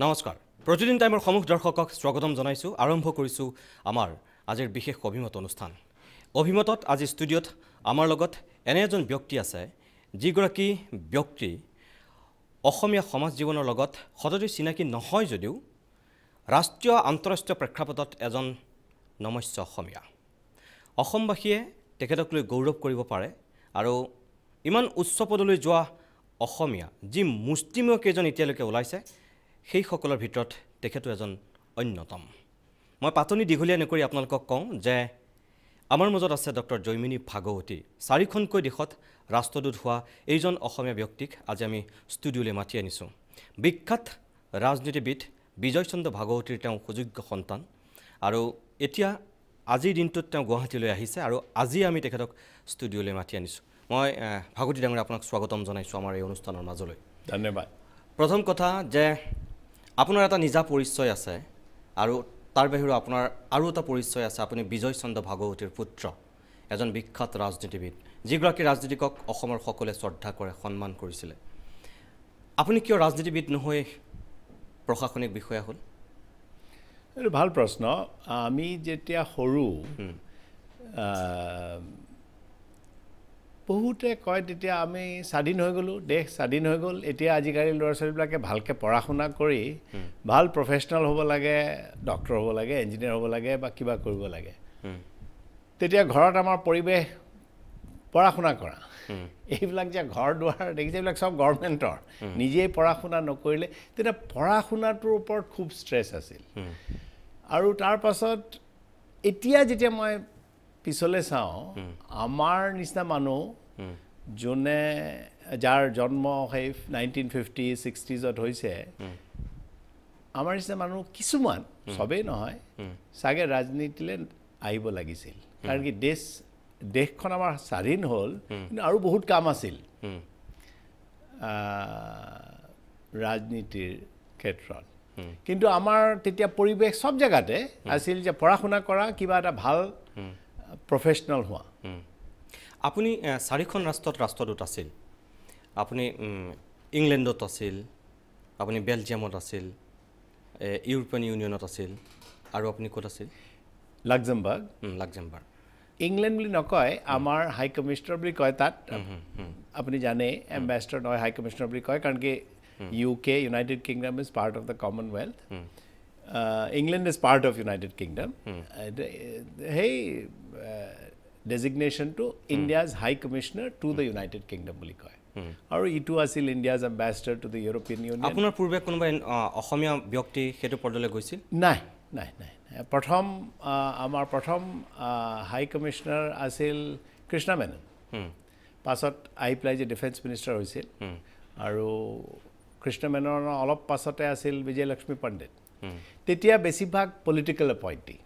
নমস্কাৰ প্ৰতিদিন টাইমৰ সমূহ দৰ্শকক স্বাগতম জনাইছো আৰম্ভ কৰিছো আমাৰ আজিৰ বিশেষ অভিমত অনুষ্ঠান অভিমতত আজি ষ্টুডিঅত আমাৰ লগত এনে এজন ব্যক্তি আছে যিগৰাকী ব্যক্তি অসমীয়া সমাজ জীৱনৰ লগত সদৰি চিনাকি নহয় যদিও ৰাষ্ট্ৰীয় আন্তঃৰাষ্ট্ৰীয় প্ৰেক্ষাপটত এজন নমস্য অসমীয়া অসমবাসীয়ে তেখেতক লৈ গৌৰৱ কৰিব পাৰে আৰু ইমান উচ্চ পদলৈ যোৱা অসমীয়া যি মুষ্টিমেয় কেইজন এতিয়ালৈকে ওলাইছে সেই সকলৰ ভিতৰত তেখেতো এজন অন্যতম মই পাতনি দীঘলীয়া নকৰি আপোনালোকক কওঁ যে আমাৰ মাজত আছে ডক্টৰ জয়মিনী ভাগৱতী চাৰিখনকৈ দেশত ৰাষ্ট্ৰদূত হোৱা এইজন অসমীয়া ব্যক্তিক আজি আমি ষ্টুডিঅলৈ মাতি আনিছোঁ বিখ্যাত ৰাজনীতিবিদ বিজয় চন্দ্ৰ ভাগৱতীৰ তেওঁ সুযোগ্য সন্তান আৰু এতিয়া আজিৰ দিনটোত তেওঁ গুৱাহাটীলৈ আহিছে আৰু আজি আমি তেখেতক ষ্টুডিঅলৈ মাতি আনিছোঁ মই ভাগৱতী ডাঙৰ আপোনাক স্বাগতম জনাইছোঁ আমাৰ এই অনুষ্ঠানৰ মাজলৈ ধন্যবাদ প্ৰথম কথা যে আপোনাৰ এটা নিজা পৰিচয় আছে আৰু তাৰ বাহিৰে আপোনাৰ আৰু এটা পৰিচয় আছে আপুনি বিজয় চন্দ্ৰ ভাগৱতীৰ পুত্ৰ এজন বিখ্যাত ৰাজনীতিবিদ যিগৰাকী ৰাজনীতিকক অসমৰ সকলোৱে শ্ৰদ্ধা কৰে সন্মান কৰিছিলে আপুনি কিয় ৰাজনীতিবিদ নহৈ প্ৰশাসনিক বিষয়া হ'ল এইটো ভাল প্ৰশ্ন আমি যেতিয়া সৰু বহুতে কয় তেতিয়া আমি স্বাধীন হৈ গ'লো দেশ স্বাধীন হৈ গ'ল এতিয়া আজিকালি ল'ৰা ছোৱালীবিলাকে ভালকৈ পঢ়া শুনা কৰি ভাল প্ৰফেশ্যনেল হ'ব লাগে ডক্টৰ হ'ব লাগে ইঞ্জিনিয়াৰ হ'ব লাগে বা কিবা কৰিব লাগে তেতিয়া ঘৰত আমাৰ পৰিৱেশ পঢ়া শুনা কৰা এইবিলাক যে ঘৰ দুৱাৰ দেখিছে এইবিলাক চব গভৰ্ণমেণ্টৰ নিজেই পঢ়া শুনা নকৰিলে তেতিয়া পঢ়া শুনাটোৰ ওপৰত খুব ষ্ট্ৰেছ আছিল আৰু তাৰ পাছত এতিয়া যেতিয়া মই পিছলৈ চাওঁ আমাৰ নিচিনা মানুহ যোনে যাৰ জন্ম সেই 1950 60ত হৈছে আমাৰ নিচিনা মানুহ কিছুমান সবেই নহয় চাগে ৰাজনীতিলৈ আহিব লাগিছিল কাৰণ কি দেশখন আমাৰ স্বাধীন হ'ল কিন্তু আৰু বহুত কাম আছিল ৰাজনীতিৰ ক্ষেত্ৰত কিন্তু আমাৰ তেতিয়া পৰিৱেশ সব জেগাতে আছিল যে পঢ়া শুনা কৰা কিবা এটা ভাল প্ৰফেশ্যনেল হোৱা আপুনি চাৰিখন ৰাষ্ট্ৰত ৰাষ্ট্ৰদূত আছিল আপুনি ইংলেণ্ডত আছিল আপুনি বেলজিয়ামত আছিল ইউৰোপীয়ান ইউনিয়নত আছিল আৰু আপুনি ক'ত আছিল লাক্সেমবাৰ্গ ইংলেণ্ড বুলি নকয় আমাৰ হাই কমিশ্যনাৰ বুলি কয় তাত আপুনি জানে এম্বেছাডৰ নহয় হাই কমিশ্যনাৰ বুলি কয় কাৰণ কি UK United Kingdom is part of the Commonwealth England is part of United Kingdom hey designation to India's High Commissioner to the United Kingdom বুলি কয় আৰু ইটো আছিল India's ambassador to the European Union আপোনাৰ পূৰ্বে কোনোবা অসমীয়া ব্যক্তি সেইটো পদলৈ গৈছিল নাই প্ৰথম আমাৰ প্ৰথম হাই কমিশ্যনাৰ আছিল কৃষ্ণ মেনন পাছত আহি পেলাই যে ডিফেন্স মিনিষ্টাৰ হৈছিল আৰু কৃষ্ণ মেননৰ অলপ পাছতে আছিল বিজয়লক্ষ্মী পণ্ডিত তেতিয়া বেছিভাগ পলিটিকেল এপইণ্টি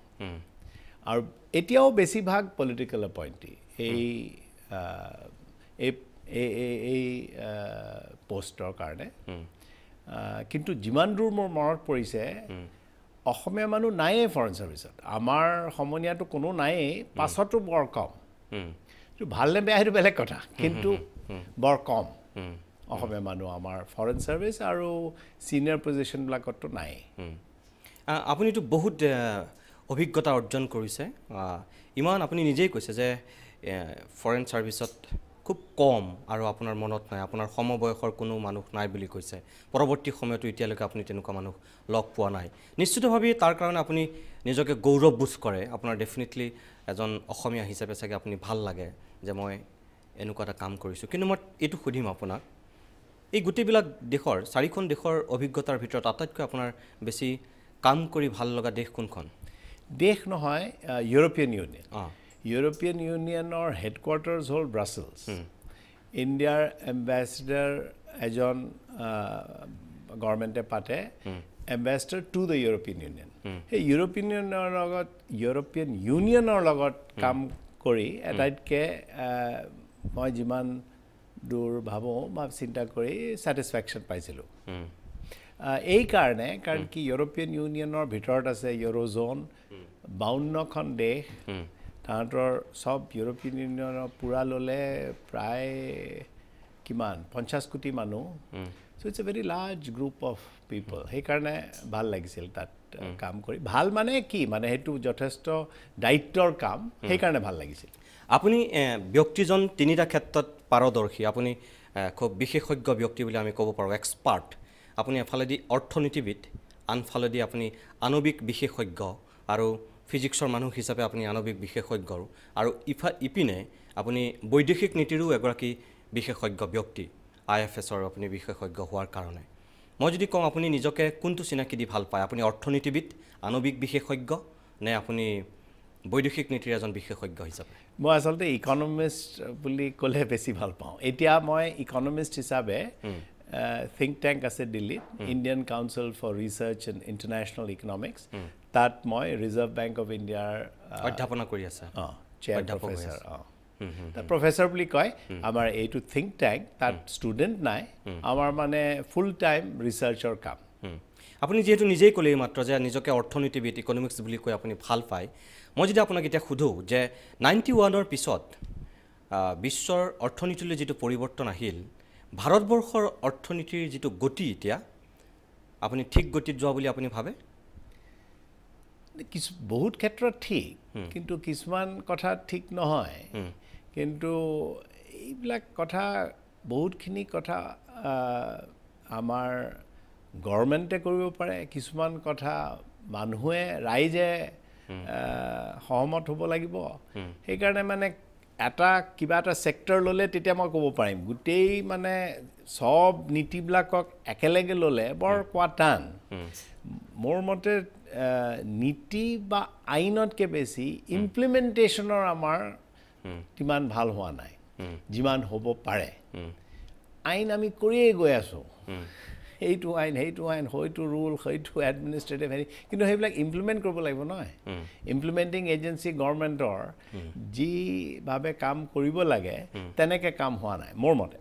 আৰু এতিয়াও বেছিভাগ পলিটিকেল এপইণ্টি এই পোষ্টৰ কাৰণে কিন্তু যিমান দূৰ মোৰ মনত পৰিছে অসমীয়া মানুহ নায়েই ফৰেন ছাৰ্ভিচত আমাৰ সমনীয়াটো কোনো নায়েই পাছতো বৰ কম ভাল নে বেয়া সেইটো বেলেগ কথা কিন্তু বৰ কম অসমীয়া মানুহ আমাৰ ফৰেন ছাৰ্ভিচ আৰু ছিনিয়ৰ পজিশ্যনবিলাকতো নাই আপুনিতো বহুত অভিজ্ঞতা অৰ্জন কৰিছে ইমান আপুনি নিজেই কৈছে যে ফৰেন ছাৰ্ভিচত খুব কম আৰু আপোনাৰ মনত নাই আপোনাৰ সমবয়সৰ কোনো মানুহ নাই বুলি কৈছে পৰৱৰ্তী সময়তো এতিয়ালৈকে আপুনি তেনেকুৱা মানুহ লগ পোৱা নাই নিশ্চিতভাৱে তাৰ কাৰণে আপুনি নিজকে গৌৰৱবোধ কৰে আপোনাৰ ডেফিনেটলি এজন অসমীয়া হিচাপে চাগে আপুনি ভাল লাগে যে মই এনেকুৱা এটা কাম কৰিছোঁ কিন্তু মই এইটো সুধিম আপোনাক এই গোটেইবিলাক দেশৰ চাৰিখন দেশৰ অভিজ্ঞতাৰ ভিতৰত আটাইতকৈ আপোনাৰ বেছি কাম কৰি ভাল লগা দেশ কোনখন দেশ নহয় ইউৰোপিয়ান ইউনিয়নৰ হেডকোৱাৰ্টাৰ্ছ হ'ল ব্ৰাছেলছ ইণ্ডিয়াৰ এম্বেছাডৰ এজন গভৰ্ণমেণ্টে পাতে ambassador to the European union সেই ইউৰোপিয়ান ইউনিয়নৰ লগত কাম কৰি আটাইতকৈ মই যিমান দূৰ ভাবোঁ বা চিন্তা কৰি ছেটিছফেকশ্যন পাইছিলোঁ এই কাৰণে কাৰণ কি ইউৰোপিয়ান ইউনিয়নৰ ভিতৰত আছে ইউৰোজোন 52খন দেশ তাহাঁতৰ সব ইউৰোপিয়ান ইউনিয়নৰ পূৰা ল'লে প্ৰায় কিমান 50 কোটি মানুহ so it's a very large group of people সেইকাৰণে ভাল লাগিছিল তাত কাম কৰি ভাল মানে কি মানে সেইটো যথেষ্ট দায়িত্বৰ কাম সেইকাৰণে ভাল লাগিছিল আপুনি ব্যক্তিজন তিনিটা ক্ষেত্ৰত পাৰদৰ্শী আপুনি খুব বিশেষজ্ঞ ব্যক্তি বুলি আমি ক'ব পাৰোঁ এক্সপাৰ্ট আপুনি এফালেদি অৰ্থনীতিবিদ আনফালেদি আপুনি আণৱিক বিশেষজ্ঞ আৰু ফিজিক্সৰ মানুহ হিচাপে আপুনি আণৱিক বিশেষজ্ঞ আৰু ইপিনে আপুনি বৈদেশিক নীতিৰো এগৰাকী বিশেষজ্ঞ ব্যক্তি IFSৰ আপুনি বিশেষজ্ঞ হোৱাৰ কাৰণে মই যদি কওঁ আপুনি নিজকে কোনটো চিনাকি দি ভাল পায় আপুনি অৰ্থনীতিবিদ আণৱিক বিশেষজ্ঞ নে আপুনি বৈদেশিক নীতিৰ এজন বিশেষজ্ঞ হিচাপে মই আচলতে ইকনমিষ্ট বুলি ক'লে বেছি ভাল পাওঁ এতিয়া মই ইকনমিষ্ট হিচাপে think tank আছে দিল্লীত Indian council for research and international economics তাত মই ৰিজাৰ্ভ বেংক অফ ইণ্ডিয়াৰ অধ্যাপনা কৰি আছে চেয়াৰ প্ৰফেচাৰ প্ৰফেচাৰ বুলি কয় আমাৰ এইটো থিংক টেংক তাত ষ্টুডেণ্ট নাই আমাৰ মানে ফুল টাইম ৰিচাৰ্চৰ কাম আপুনি যিহেতু নিজেই ক'লে মাত্ৰ যে নিজকে অৰ্থনীতিবিদ ইকনমিক্স বুলি কৈ আপুনি ভাল পায় মই যদি আপোনাক এতিয়া সোধোঁ যে 91ৰ পিছত বিশ্বৰ অৰ্থনীতিলৈ যিটো পৰিৱৰ্তন আহিল ভাৰতবৰ্ষৰ অৰ্থনীতিৰ যিটো গতি এতিয়া আপুনি ঠিক গতিত যোৱা বুলি আপুনি ভাবে কিছু বহুত ক্ষেত্ৰত ঠিক কিন্তু কিছুমান কথা ঠিক নহয় কিন্তু এইবিলাক কথা বহুতখিনি কথা আমাৰ গভৰ্ণমেণ্টে কৰিব পাৰে কিছুমান কথা মানুহে ৰাইজে সহমত হ'ব লাগিব সেইকাৰণে মানে এটা কিবা এটা সেক্টৰ ললে তেতিয়া মই ক'ব পাৰিম গোটেই মানে সব নীতিবিলাকক একেলগে ললে বৰ কোৱা টান মোৰ মতে নীতি বা আইনতকে বেছি ইমপ্লিমেন্টেশনৰ আমাৰ কিমান ভাল হোৱা নাই যিমান হ'ব পাৰে আইন আমি কৰিয়ে গৈ আছো এইটো আইন হয়তো ৰুল হয়তো এডমিনিষ্ট্ৰেটিভ হেৰি কিন্তু সেইবিলাক ইমপ্লিমেণ্ট কৰিব লাগিব নহয় ইমপ্লিমেণ্টিং এজেঞ্চি গভৰ্ণমেণ্টৰ যিভাৱে কাম কৰিব লাগে তেনেকৈ কাম হোৱা নাই মোৰ মতে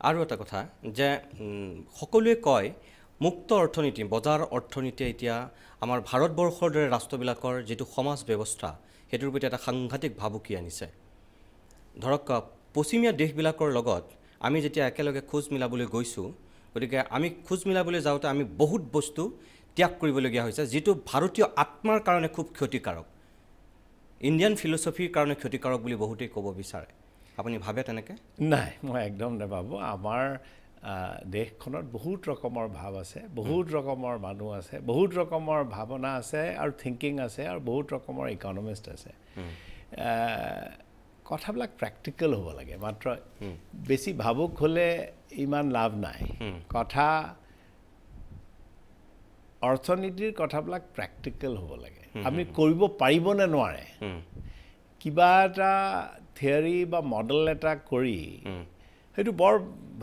আৰু এটা কথা যে সকলোৱে কয় মুক্ত অৰ্থনীতি বজাৰ অৰ্থনীতি এতিয়া আমাৰ ভাৰতবৰ্ষৰ দৰে ৰাষ্ট্ৰবিলাকৰ যিটো সমাজ ব্যৱস্থা সেইটোৰ প্ৰতি এটা সাংঘাতিক ভাবুকি আনিছে ধৰক পশ্চিমীয়া দেশবিলাকৰ লগত আমি যেতিয়া একেলগে খোজ মিলাবলৈ গৈছোঁ গতিকে আমি খোজ মিলাবলৈ যাওঁতে আমি বহুত বস্তু ত্যাগ কৰিবলগীয়া হৈছে যিটো ভাৰতীয় আত্মাৰ কাৰণে খুব ক্ষতিকাৰক ইণ্ডিয়ান ফিলচফিৰ কাৰণে ক্ষতিকাৰক বুলি বহুতেই ক'ব বিচাৰে আপুনি ভাবে তেনেকৈ নাই মই একদম নাভাবোঁ আমাৰ দেশখনত বহুত ৰকমৰ ভাৱ আছে বহুত ৰকমৰ মানুহ আছে বহুত ৰকমৰ ভাৱনা আছে আৰু থিংকিং আছে আৰু বহুত ৰকমৰ ইকনমিষ্ট আছে কথাবিলাক প্ৰেক্টিকেল হ'ব লাগে মাত্ৰ বেছি ভাবুক হ'লে ইমান লাভ নাই কথা অৰ্থনীতিৰ কথাবিলাক প্ৰেক্টিকেল হ'ব লাগে আমি কৰিব পাৰিব নে নোৱাৰে কিবা এটা থিয়ৰী বা মডেল এটা কৰি সেইটো বৰ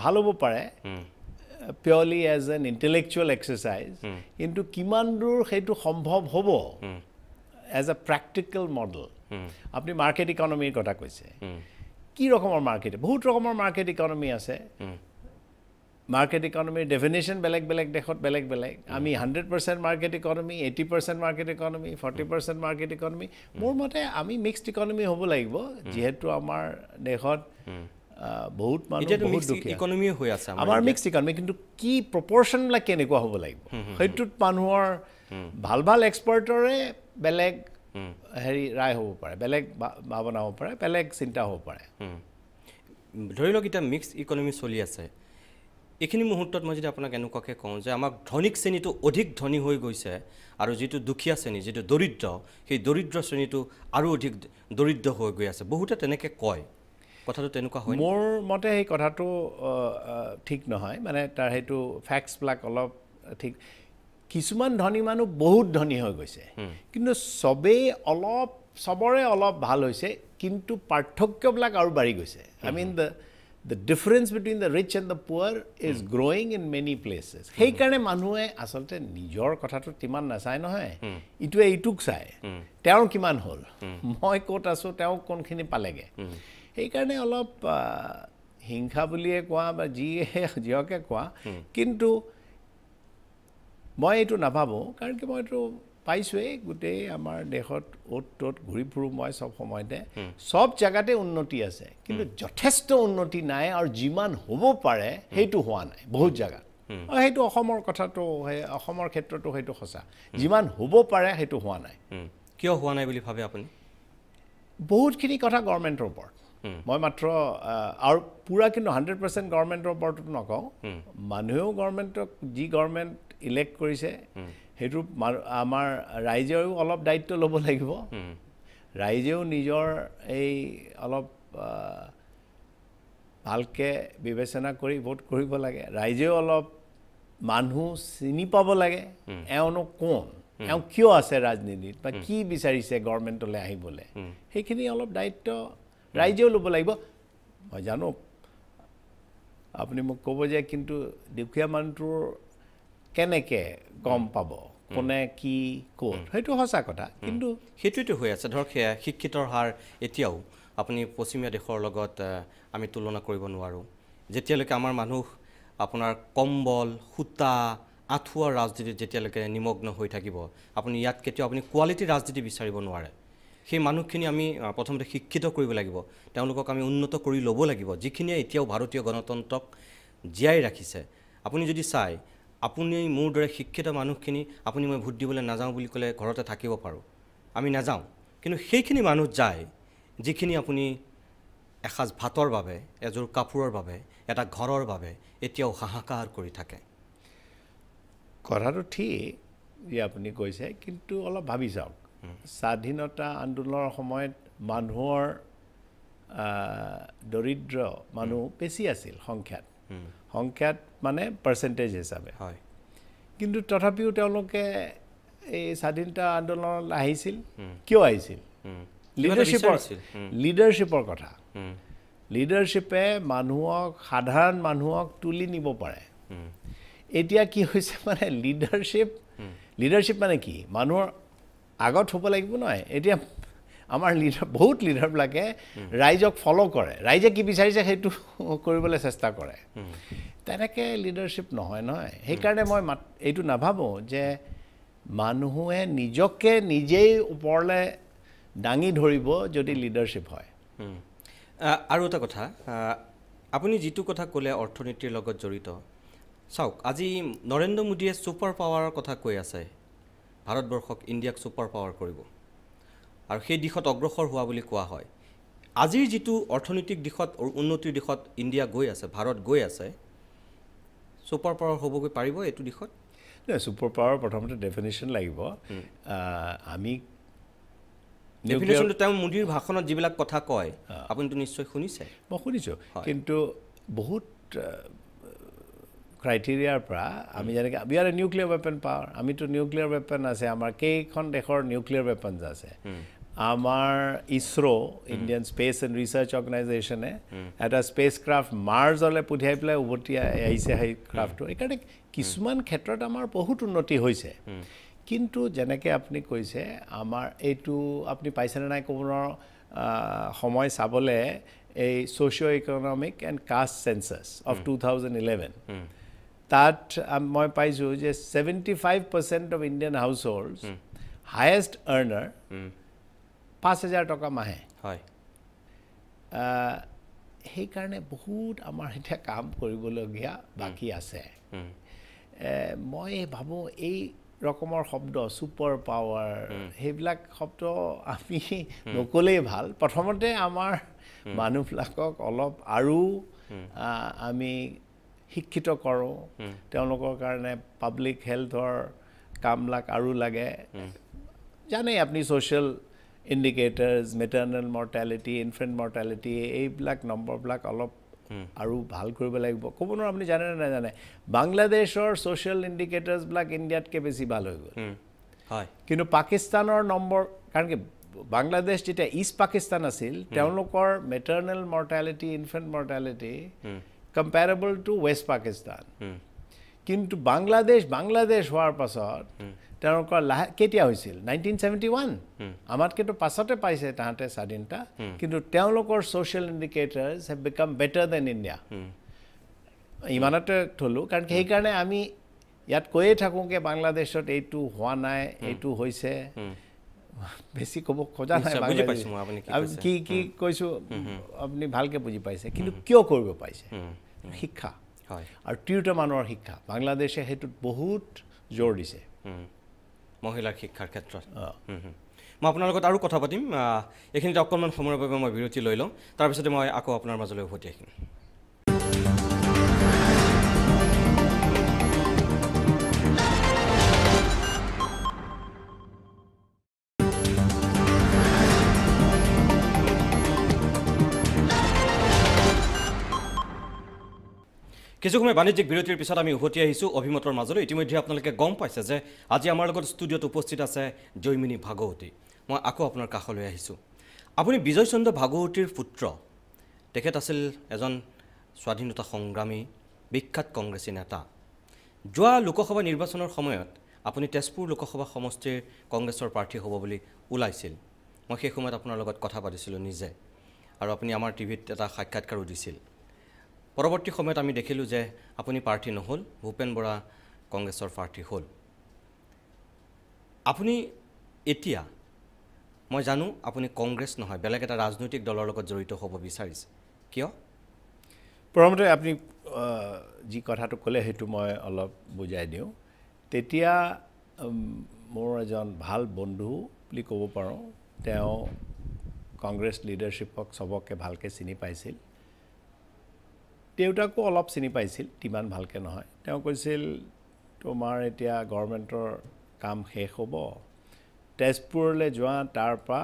ভাল হ'ব পাৰে purely as an intellectual exercise কিন্তু কিমান দূৰ সেইটো সম্ভৱ হ'ব এজ এ প্ৰেক্টিকেল মডেল আপুনি মাৰ্কেট ইকনমিৰ কথা কৈছে কি ৰকমৰ মাৰ্কেট বহুত ৰকমৰ মাৰ্কেট ইকনমি আছে মাৰ্কেট ইকনমিৰ ডেফিনেশ্যন বেলেগ বেলেগ দেশত বেলেগ বেলেগ আমি 100% market economy 80% market economy 40% market economy মোৰ মতে আমি মিক্সড ইকনমি হ'ব লাগিব যিহেতু আমাৰ দেশত বহুত মানুহ বহুত দুখীয়া ইকনমি হৈ আছে আমাৰ মিক্সড ইকনমি কিন্তু কি প্ৰপৰ্চনবিলাক কেনেকুৱা হ'ব লাগিব সেইটোত মানুহৰ ভাল ভাল এক্সপাৰ্টৰে বেলেগ হেৰি ৰায় হ'ব পাৰে বেলেগ ভাৱনা হ'ব পাৰে বেলেগ চিন্তা হ'ব পাৰে ধৰি লওক এতিয়া মিক্সড ইকনমি চলি আছে এইখিনি মুহূৰ্তত মই যদি আপোনাক এনেকুৱাকৈ কওঁ যে আমাক ধনিক শ্ৰেণীটো অধিক ধনী হৈ গৈছে আৰু যিটো দুখীয়া শ্ৰেণী যিটো দৰিদ্ৰ সেই দৰিদ্ৰ শ্ৰেণীটো আৰু অধিক দৰিদ্ৰ হৈ গৈ আছে বহুতে তেনেকৈ কয় কথাটো তেনেকুৱা হয় মোৰ মতে সেই কথাটো ঠিক নহয় মানে তাৰ সেইটো ফেক্টছবিলাক অলপ ঠিক কিছুমান ধনী মানুহ বহুত ধনী হৈ গৈছে কিন্তু সবেই অলপ সবৰে অলপ ভাল হৈছে কিন্তু পাৰ্থক্যবিলাক আৰু বাঢ়ি গৈছে I mean the difference between the rich and the poor is growing in many places সেইকাৰণে মানুহে আচলতে নিজৰ কথাটো তিমান নাচায় নহয় ইটোৱে ইটোক চায় তেওঁৰ কিমান হ'ল মই ক'ত আছোঁ তেওঁ কোনখিনি পালেগে সেইকাৰণে অলপ হিংসা বুলিয়ে কোৱা বা যিহকে কোৱা কিন্তু মই এইটো নাভাবোঁ কাৰণ কি মই এইটো পাইছোৱেই গোটেই আমাৰ দেশত অ'ত ত'ত ঘূৰি ফুৰোঁ মই চব সময়তে চব জেগাতে উন্নতি আছে কিন্তু যথেষ্ট উন্নতি নাই আৰু যিমান হ'ব পাৰে সেইটো হোৱা নাই বহুত জেগাত সেইটো অসমৰ কথাটো অসমৰ ক্ষেত্ৰতো সেইটো সঁচা যিমান হ'ব পাৰে সেইটো হোৱা নাই কিয় হোৱা নাই বুলি ভাবে আপুনি বহুতখিনি কথা গভৰ্ণমেণ্টৰ ওপৰত মই মাত্ৰ আৰু পুৰা কিন্তু 100% গভৰ্ণমেণ্টৰ ওপৰতো নকওঁ মানুহেও গভৰ্ণমেণ্টক যি গভৰ্ণমেণ্ট ইলেক্ট কৰিছে সেইটো আমাৰ ৰাইজেও অলপ দায়িত্ব ল'ব লাগিব ৰাইজেও নিজৰ এই অলপ ভালকৈ বিবেচনা কৰি ভোট কৰিব লাগে ৰাইজেও অলপ মানুহ চিনি পাব লাগে এওঁনো কোন এওঁ কিয় আছে ৰাজনীতিত বা কি বিচাৰিছে গভৰ্ণমেণ্টলৈ আহিবলৈ সেইখিনি অলপ দায়িত্ব ৰাইজেও ল'ব লাগিব মই জানো আপুনি মোক ক'ব যে কিন্তু দুখীয়া মানুহটোৰ কেনেকৈ গম পাব কোনে কি ক'ত সেইটো সঁচা কথা কিন্তু সেইটোৱেতো হৈ আছে ধৰক শিক্ষিতৰ হাৰ এতিয়াও আপুনি পশ্চিমীয়া দেশৰ লগত আমি তুলনা কৰিব নোৱাৰোঁ যেতিয়ালৈকে আমাৰ মানুহ আপোনাৰ কম্বল সূতা আঁঠুৱাৰ ৰাজনীতিত যেতিয়ালৈকে নিমগ্ন হৈ থাকিব আপুনি ইয়াত কেতিয়াও আপুনি কোৱালিটি ৰাজনীতি বিচাৰিব নোৱাৰে সেই মানুহখিনি আমি প্ৰথমতে শিক্ষিত কৰিব লাগিব তেওঁলোকক আমি উন্নত কৰি ল'ব লাগিব যিখিনিয়ে এতিয়াও ভাৰতীয় গণতন্ত্ৰক জীয়াই ৰাখিছে আপুনি যদি চায় আপুনি মোৰ দৰে শিক্ষিত মানুহখিনি আপুনি মই ভোট দিবলৈ নাযাওঁ বুলি ক'লে ঘৰতে থাকিব পাৰোঁ আমি নাযাওঁ কিন্তু সেইখিনি মানুহ যায় যিখিনি আপুনি এসাঁজ ভাতৰ বাবে এযোৰ কাপোৰৰ বাবে এটা ঘৰৰ বাবে এতিয়াও হাহাকাৰ কৰি থাকে কথাটো ঠিক যে আপুনি কৈছে কিন্তু অলপ ভাবি চাওক স্বাধীনতা আন্দোলনৰ সময়ত মানুহৰ দৰিদ্ৰ মানুহ বেছি আছিল সংখ্যাত মানে পাৰ্চেণ্টেজ হিচাপে হয় কিন্তু তথাপিও তেওঁলোকে এই স্বাধীনতা আন্দোলনত আহিছিল কিয় আহিছিল লিডাৰশ্বিপৰ কথা লিডাৰশ্বিপে মানুহক সাধাৰণ মানুহক তুলি নিব পাৰে এতিয়া কি হৈছে মানে লিডাৰশ্বিপ মানে কি মানুহৰ আগত হ'ব লাগিব নহয় এতিয়া আমাৰ বহুত লিডাৰবিলাকে ৰাইজক ফ'ল' কৰে ৰাইজে কি বিচাৰিছে সেইটো কৰিবলৈ চেষ্টা কৰে তেনেকৈ লিডাৰশ্বিপ নহয় সেইকাৰণে মই এইটো নাভাবোঁ যে মানুহে নিজকে নিজেই ওপৰলৈ দাঙি ধৰিব যদি লিডাৰশ্বিপ হয় আৰু এটা কথা আপুনি যিটো কথা ক'লে অৰ্থনীতিৰ লগত জড়িত চাওক আজি নৰেন্দ্ৰ মোদীয়ে ছুপাৰ পাৱাৰৰ কথা কৈ আছে ভাৰতবৰ্ষক ইণ্ডিয়াক ছুপাৰ পাৱাৰ কৰিব আৰু সেই দিশত অগ্ৰসৰ হোৱা বুলি কোৱা হয় আজিৰ যিটো অৰ্থনৈতিক দিশত উন্নতিৰ দিশত ইণ্ডিয়া গৈ আছে ভাৰত গৈ আছে ছুপাৰ পাৱাৰ হ'বগৈ পাৰিব এইটো দিশত ছুপাৰ পাৱাৰ প্ৰথমতে ডেফিনেশ্যন লাগিব আমি ডেফিনেশ্যনটো তেওঁ মোদীৰ ভাষণত যিবিলাক কথা কয় আপুনিতো নিশ্চয় শুনিছে মই শুনিছোঁ কিন্তু বহুত ক্ৰাইটেৰিয়াৰ পৰা আমি যেনেকৈ we are A nuclear weapon power আমিতো নিউক্লিয়াৰ ৱেপন আছে আমাৰ কেইখন দেশৰ নিউক্লিয়াৰ ৱেপনছ আছে আমাৰ ISRO' Indian space and research অৰ্গেনাইজেশ্যনে এটা স্পেচ ক্ৰাফ্ট মাৰ্চলৈ পঠিয়াই পেলাই উভতি আহিছে সেই ক্ৰাফ্টটো সেইকাৰণে কিছুমান ক্ষেত্ৰত আমাৰ বহুত উন্নতি হৈছে কিন্তু যেনেকৈ আপুনি কৈছে আমাৰ এইটো আপুনি পাইছেনে নাই কোনোবাৰ সময় চাবলৈ এই socio' economic and caste census of 2011 তাত মই পাইছোঁ যে 75% অফ ইণ্ডিয়ান হাউচ হোল্ডছ হায়েষ্ট আৰ্ণাৰ 5,000 টকা মাহে হয় সেইকাৰণে বহুত আমাৰ এতিয়া কাম কৰিবলগীয়া বাকী আছে মই ভাবোঁ এই ৰকমৰ শব্দ ছুপাৰ পাৱাৰ সেইবিলাক শব্দ আমি নক'লেই ভাল প্ৰথমতে আমাৰ মানুহবিলাকক অলপ আৰু আমি শিক্ষিত কৰোঁ তেওঁলোকৰ কাৰণে পাব্লিক হেল্থৰ কামবিলাক আৰু লাগে জানেই আপুনি social indicators maternal mortality infant mortality এইবিলাক নম্বৰবিলাক অলপ আৰু ভাল কৰিব লাগিব ক'ব নোৱাৰোঁ আপুনি জানে নে নাজানে বাংলাদেশৰ ছ'চিয়েল ইণ্ডিকেটাৰ্ছবিলাক ইণ্ডিয়াতকৈ বেছি ভাল হৈ গ'ল হয় কিন্তু পাকিস্তানৰ নম্বৰ কাৰণ কি বাংলাদেশ যেতিয়া ইষ্ট পাকিস্তান আছিল তেওঁলোকৰ maternal mortality infant mortality comparable to west Pakistan কিন্তু বাংলাদেশ হোৱাৰ পাছত তেওঁলোকৰ কেতিয়া হৈছিল 1971 আমাতকৈতো পাছতে পাইছে তাহাঁতে স্বাধীনতা কিন্তু তেওঁলোকৰ social indicators have become better than India ইমানতে থ'লোঁ কাৰণ সেইকাৰণে আমি ইয়াত কৈয়ে থাকোঁকে বাংলাদেশত এইটো হোৱা নাই এইটো হৈছে বেছি ক'ব খোজা নাই কি কি কৈছোঁ আপুনি ভালকৈ বুজি পাইছে কিন্তু কিয় কৰিব পাৰিছে শিক্ষা আৰু তিৰোতা মানুহৰ শিক্ষা বাংলাদেশে সেইটোত বহুত জোৰ দিছে মহিলাৰ শিক্ষাৰ ক্ষেত্ৰত মই আপোনাৰ লগত আৰু কথা পাতিম এইখিনিতে অকণমান সময়ৰ বাবে মই বিৰতি লৈ লওঁ তাৰপিছতে মই আকৌ আপোনাৰ মাজলৈ উভতি আহিম কিছু সময় বাণিজ্যিক বিৰতিৰ পিছত আমি উভতি আহিছোঁ অভিমতৰ মাজলৈ ইতিমধ্যে আপোনালোকে গম পাইছে যে আজি আমাৰ লগত ষ্টুডিঅ'ত উপস্থিত আছে জয়মিনী ভাগৱতী মই আকৌ আপোনাৰ কাষলৈ আহিছোঁ আপুনি বিজয় চন্দ্ৰ ভাগৱতীৰ পুত্ৰ তেখেত আছিল এজন স্বাধীনতা সংগ্ৰামী বিখ্যাত কংগ্ৰেছী নেতা যোৱা লোকসভা নিৰ্বাচনৰ সময়ত আপুনি তেজপুৰ লোকসভা সমষ্টিৰ কংগ্ৰেছৰ প্ৰাৰ্থী হ'ব বুলি ওলাইছিল মই সেই সময়ত আপোনাৰ লগত কথা পাতিছিলোঁ নিজে আৰু আপুনি আমাৰ টিভিত এটা সাক্ষাৎকাৰো দিছিল পৰৱৰ্তী সময়ত আমি দেখিলোঁ যে আপুনি প্ৰাৰ্থী নহ'ল ভূপেন বৰা কংগ্ৰেছৰ প্ৰাৰ্থী হ'ল আপুনি এতিয়া মই জানো আপুনি কংগ্ৰেছ নহয় বেলেগ এটা ৰাজনৈতিক দলৰ লগত জড়িত হ'ব বিচাৰিছে কিয় প্ৰথমতে আপুনি যি কথাটো ক'লে সেইটো মই অলপ বুজাই দিওঁ তেতিয়া মোৰ এজন ভাল বন্ধু বুলি ক'ব পাৰোঁ তেওঁ কংগ্ৰেছ লিডাৰশ্বিপক চবকে ভালকৈ চিনি পাইছিল দেউতাকো অলপ চিনি পাইছিল ইমান ভালকৈ নহয় তেওঁ কৈছিল তোমাৰ এতিয়া গভৰ্ণমেণ্টৰ কাম শেষ হ'ব তেজপুৰলৈ যোৱা তাৰ পৰা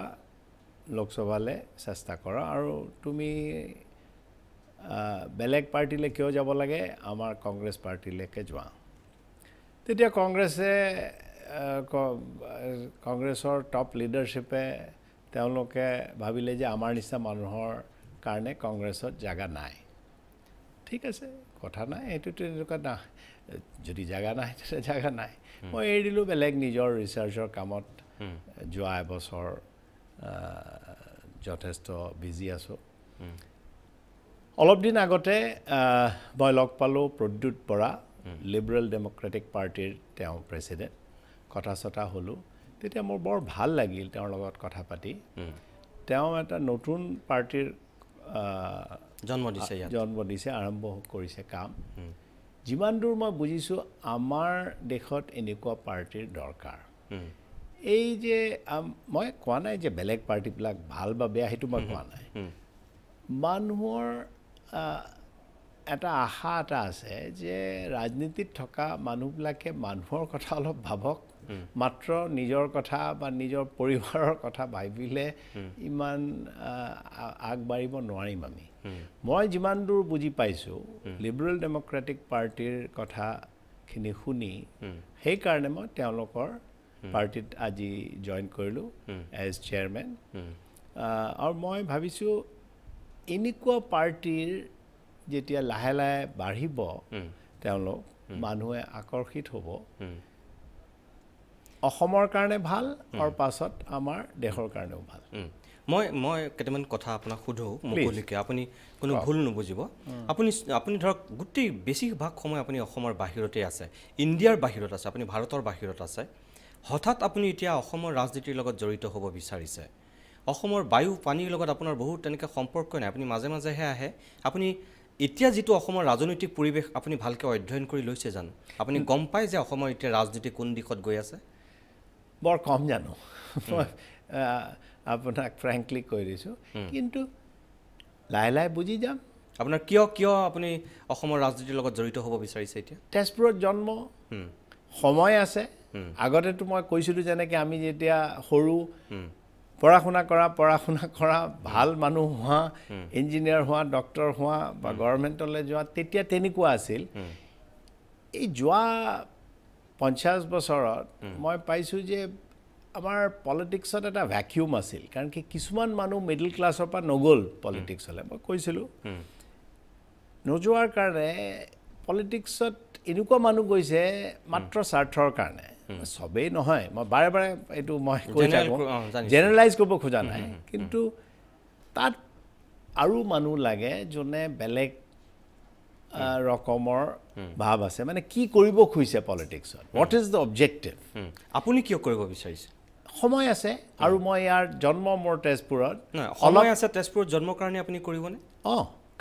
লোকসভালৈ চেষ্টা কৰা আৰু তুমি বেলেগ পাৰ্টিলৈ কিয় যাব লাগে আমাৰ কংগ্ৰেছ পাৰ্টিলৈকে যোৱা তেতিয়া কংগ্ৰেছৰ টপ লিডাৰশ্বিপে তেওঁলোকে ভাবিলে যে আমাৰ নিচিনা মানুহৰ কাৰণে কংগ্ৰেছত জাগা নাই ঠিক আছে কথা নাই এইটোতো এনেকুৱা না যদি জাগা নাই তেতিয়া জাগা নাই মই এৰি দিলোঁ বেলেগ নিজৰ ৰিচাৰ্চৰ কামত যোৱা এবছৰ যথেষ্ট বিজি আছোঁ অলপ দিন আগতে মই লগ পালোঁ প্ৰদ্যুৎ বৰা লিবাৰেল ডেম'ক্ৰেটিক পাৰ্টিৰ তেওঁ প্ৰেছিডেণ্ট কথা চথা হ'লোঁ তেতিয়া মোৰ বৰ ভাল লাগিল তেওঁৰ লগত কথা পাতি তেওঁ এটা নতুন পাৰ্টিৰ জন্ম দিছে আৰম্ভ কৰিছে কাম যিমান দূৰ মই বুজিছোঁ আমাৰ দেশত এনেকুৱা পাৰ্টিৰ দৰকাৰ এই যে মই কোৱা নাই যে বেলেগ পাৰ্টিবিলাক ভাল বা বেয়া সেইটো মই কোৱা নাই মানুহৰ এটা আশা এটা আছে যে ৰাজনীতিত থকা মানুহবিলাকে মানুহৰ কথা অলপ ভাবক মাত্ৰ নিজৰ কথা বা নিজৰ পৰিবাৰৰ কথা ভাবিলে ইমান আগবাঢ়িব নোৱাৰিম আমি মই যিমান দূৰ বুজি পাইছোঁ লিবাৰেল ডেম'ক্ৰেটিক পাৰ্টিৰ কথাখিনি শুনি সেইকাৰণে মই তেওঁলোকৰ পাৰ্টিত আজি জইন কৰিলোঁ এজ চেয়াৰমেন আৰু মই ভাবিছোঁ এনেকুৱা পাৰ্টিৰ যেতিয়া লাহে লাহে বাঢ়িব তেওঁলোক মানুহে আকৰ্ষিত হ'ব অসমৰ কাৰণে ভাল আৰু পাছত আমাৰ দেশৰ কাৰণেও ভাল মই কেইটামান কথা আপোনাক সোধোঁ মুকলিকৈ আপুনি কোনো ভুল নুবুজিব আপুনি ধৰক গোটেই বেছিভাগ সময় আপুনি অসমৰ বাহিৰতে আছে ইণ্ডিয়াৰ বাহিৰত আছে আপুনি ভাৰতৰ বাহিৰত আছে হঠাৎ আপুনি এতিয়া অসমৰ ৰাজনীতিৰ লগত জড়িত হ'ব বিচাৰিছে অসমৰ বায়ু পানীৰ লগত আপোনাৰ বহুত তেনেকৈ সম্পৰ্ক নাই আপুনি মাজে মাজেহে আহে আপুনি এতিয়া যিটো অসমৰ ৰাজনৈতিক পৰিৱেশ আপুনি ভালকৈ অধ্যয়ন কৰি লৈছে জানো আপুনি গম পায় যে অসমৰ এতিয়া ৰাজনীতি কোন দিশত গৈ আছে বৰ কম জানো মই আপোনাক ফ্ৰেংকলি কৈ দিছোঁ কিন্তু লাহে লাহে বুজি যাম আপোনাৰ কিয় আপুনি অসমৰ ৰাজনীতিৰ লগত জড়িত হ'ব বিচাৰিছে এতিয়া তেজপুৰত জন্ম সময় আছে আগতেতো মই কৈছিলোঁ যেনেকৈ আমি যেতিয়া সৰু পঢ়া শুনা কৰা ভাল মানুহ হোৱা ইঞ্জিনিয়াৰ হোৱা ডক্টৰ হোৱা বা গভৰ্ণমেণ্টলৈ যোৱা তেতিয়া তেনেকুৱা আছিল এই যোৱা 50 বছৰত মই পাইছোঁ যে আমাৰ পলিটিক্সত এটা ভ্যাকুয়াম আছিল কাৰণ কি কিছুমান মানুহ মিডল ক্লাছৰ পৰা নগ'ল পলিটিক্সলৈ মই কৈছিলোঁ নোযোৱাৰ কাৰণে পলিটিক্সত এনেকুৱা মানুহ গৈছে মাত্ৰ স্বাৰ্থৰ কাৰণে সবেই নহয় মই বাৰে বাৰে এইটো মই কৈ থাকোঁ জেনেৰেলাইজ কৰিব খোজা নাই কিন্তু তাত আৰু মানুহ লাগে যোনে বেলেগ ৰকমৰ ভাৱ আছে মানে কি কৰিব খুজিছে পলিটিক্সত হোৱাট ইজ দ্য অবজেক্টিভ আপুনি কিয় কৰিব বিচাৰিছে সময় আছে আৰু মই ইয়াৰ জন্ম মোৰ তেজপুৰত সময় আছে তেজপুৰত জন্মৰ কাৰণে আপুনি কৰিবনে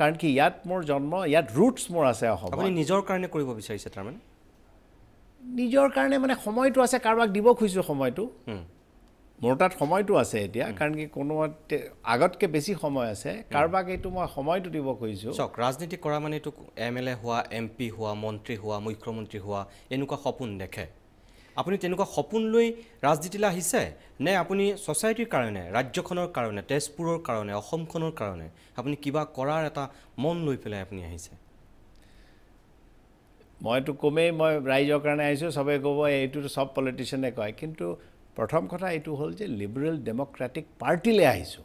কাৰণ কি ইয়াত মোৰ জন্ম ইয়াত ৰুটছ মোৰ আছে অসম আপুনি নিজৰ কাৰণে কৰিব বিচাৰিছে তাৰমানে নিজৰ কাৰণে মানে সময়টো আছে কাৰোবাক দিব খুজিছোঁ সময়টো মোৰ তাত সময়টো আছে এতিয়া কাৰণ কি কোনো আগতকৈ বেছি সময় আছে কাৰোবাক এইটো মই সময়টো দিব খুজিছোঁ চাওক ৰাজনীতি কৰা মানে এইটো MLA হোৱা MP হোৱা মন্ত্ৰী হোৱা মুখ্যমন্ত্ৰী হোৱা এনেকুৱা সপোন দেখে আপুনি তেনেকুৱা সপোন লৈ ৰাজনীতিলৈ আহিছে নে আপুনি ছ'চাইটিৰ কাৰণে ৰাজ্যখনৰ কাৰণে তেজপুৰৰ কাৰণে অসমখনৰ কাৰণে আপুনি কিবা কৰাৰ এটা মন লৈ পেলাই আপুনি আহিছে মইতো কমেই মই ৰাইজৰ কাৰণে আহিছোঁ চবেই ক'ব এইটোতো চব পলিটিচিয়ানে কয় কিন্তু প্ৰথম কথা এইটো হ'ল যে লিবাৰেল ডেম'ক্ৰেটিক পাৰ্টিলৈ আহিছোঁ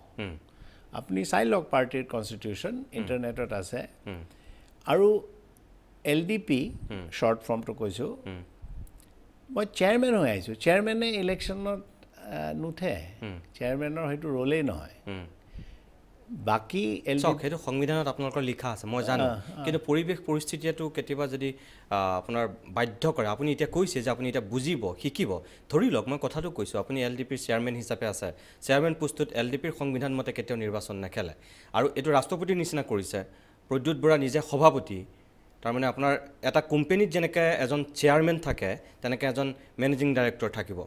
আপুনি চাই লওক পাৰ্টিৰ কনষ্টিটিউশ্যন ইণ্টাৰনেটত আছে আৰু LDP শ্বৰ্ট ফৰ্মটো কৈছোঁ মই চেয়াৰমেন হৈ আহিছোঁ চেয়াৰমেনে ইলেকশ্যনত নুঠে চেয়াৰমেনৰ সেইটো ৰোলেই নহয় বাকী সেইটো সংবিধানত আপোনালোকৰ লিখা আছে মই জানো কিন্তু পৰিৱেশ পৰিস্থিতিয়েতো কেতিয়াবা যদি আপোনাৰ বাধ্য কৰে আপুনি এতিয়া কৈছে যে আপুনি এতিয়া বুজিব শিকিব ধৰি লওক মই কথাটো কৈছোঁ আপুনি LDPৰ চেয়াৰমেন হিচাপে আছে চেয়াৰমেন পোষ্টটোত LDPৰ সংবিধান মতে কেতিয়াও নিৰ্বাচন নেখেলে আৰু এইটো ৰাষ্ট্ৰপতিৰ নিচিনা কৰিছে প্ৰদ্যুৎ বৰা নিজে সভাপতি তাৰমানে আপোনাৰ এটা কোম্পানীত যেনেকৈ এজন চেয়াৰমেন থাকে তেনেকৈ এজন মেনেজিং ডাইৰেক্টৰ থাকিব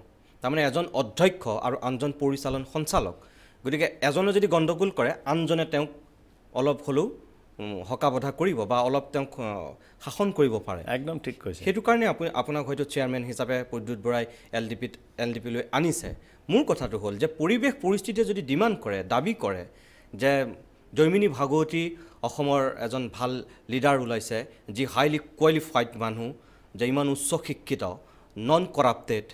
তাৰমানে এজন অধ্যক্ষ আৰু আনজন পৰিচালন সঞ্চালক গতিকে এজনে যদি গণ্ডগোল কৰে আনজনে তেওঁক অলপ হ'লেও হকাবধা কৰিব বা অলপ তেওঁক শাসন কৰিব পাৰে একদম ঠিক কৈছে সেইটো কাৰণে আপোনাক হয়তো চেয়াৰমেন হিচাপে প্ৰদ্যুৎ বৰাই LDP লৈ আনিছে মোৰ কথাটো হ'ল যে পৰিৱেশ পৰিস্থিতিয়ে যদি ডিমাণ্ড কৰে দাবী কৰে যে জৈমিনী ভাগৱতী অসমৰ এজন ভাল লিডাৰ ওলাইছে যি হাইলি কোৱালিফাইড মানুহ যে ইমান উচ্চ শিক্ষিত নন কৰাপ্টেড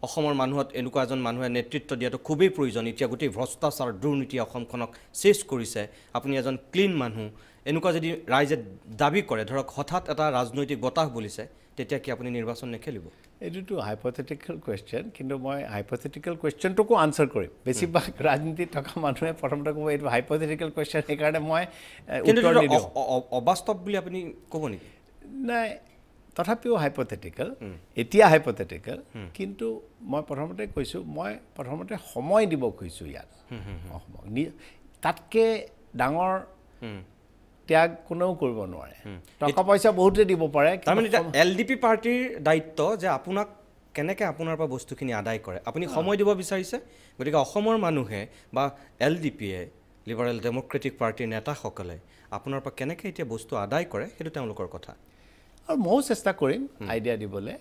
অসমৰ মানুহত এনেকুৱা এজন মানুহে নেতৃত্ব দিয়াটো খুবেই প্ৰয়োজন এতিয়া গোটেই ভ্ৰষ্টাচাৰ দুৰ্নীতি অসমখনক চেছ কৰিছে আপুনি এজন ক্লিন মানুহ এনেকুৱা যদি ৰাইজে দাবী কৰে ধৰক হঠাৎ এটা ৰাজনৈতিক বতাহ বলিছে তেতিয়া কি আপুনি নিৰ্বাচন নেখেলিব এইটোতো হাইপথেটিকেল কুৱেশ্যন কিন্তু মই হাইপথেটিকেল কুৱেশ্যনটোকো আনচাৰ কৰিম বেছিভাগ ৰাজনীতিত থকা মানুহে প্ৰথমতে ক'ব এইটো হাইপথেটিকেল কুৱেশ্যন সেইকাৰণে মই উত্তৰ নিদিওঁ অবাস্তৱ বুলি আপুনি ক'ব নেকি নাই তথাপিও হাইপথেটিকেল এতিয়া হাইপথেটিকেল কিন্তু মই প্ৰথমতে কৈছোঁ মই প্ৰথমতে সময় দিব খুজিছোঁ ইয়াত তাতকৈ ডাঙৰ ত্যাগ কোনেও কৰিব নোৱাৰে টকা পইচা বহুতে দিব পাৰে তাৰমানে LDP পাৰ্টিৰ দায়িত্ব যে আপোনাক কেনেকৈ আপোনাৰ পৰা বস্তুখিনি আদায় কৰে আপুনি সময় দিব বিচাৰিছে গতিকে অসমৰ মানুহে বা LDPয়ে লিবাৰেল ডেম'ক্ৰেটিক পাৰ্টিৰ নেতাসকলে আপোনাৰ পৰা কেনেকৈ এতিয়া বস্তু আদায় কৰে সেইটো তেওঁলোকৰ কথা আৰু ময়ো চেষ্টা কৰিম আইডিয়া দিবলৈ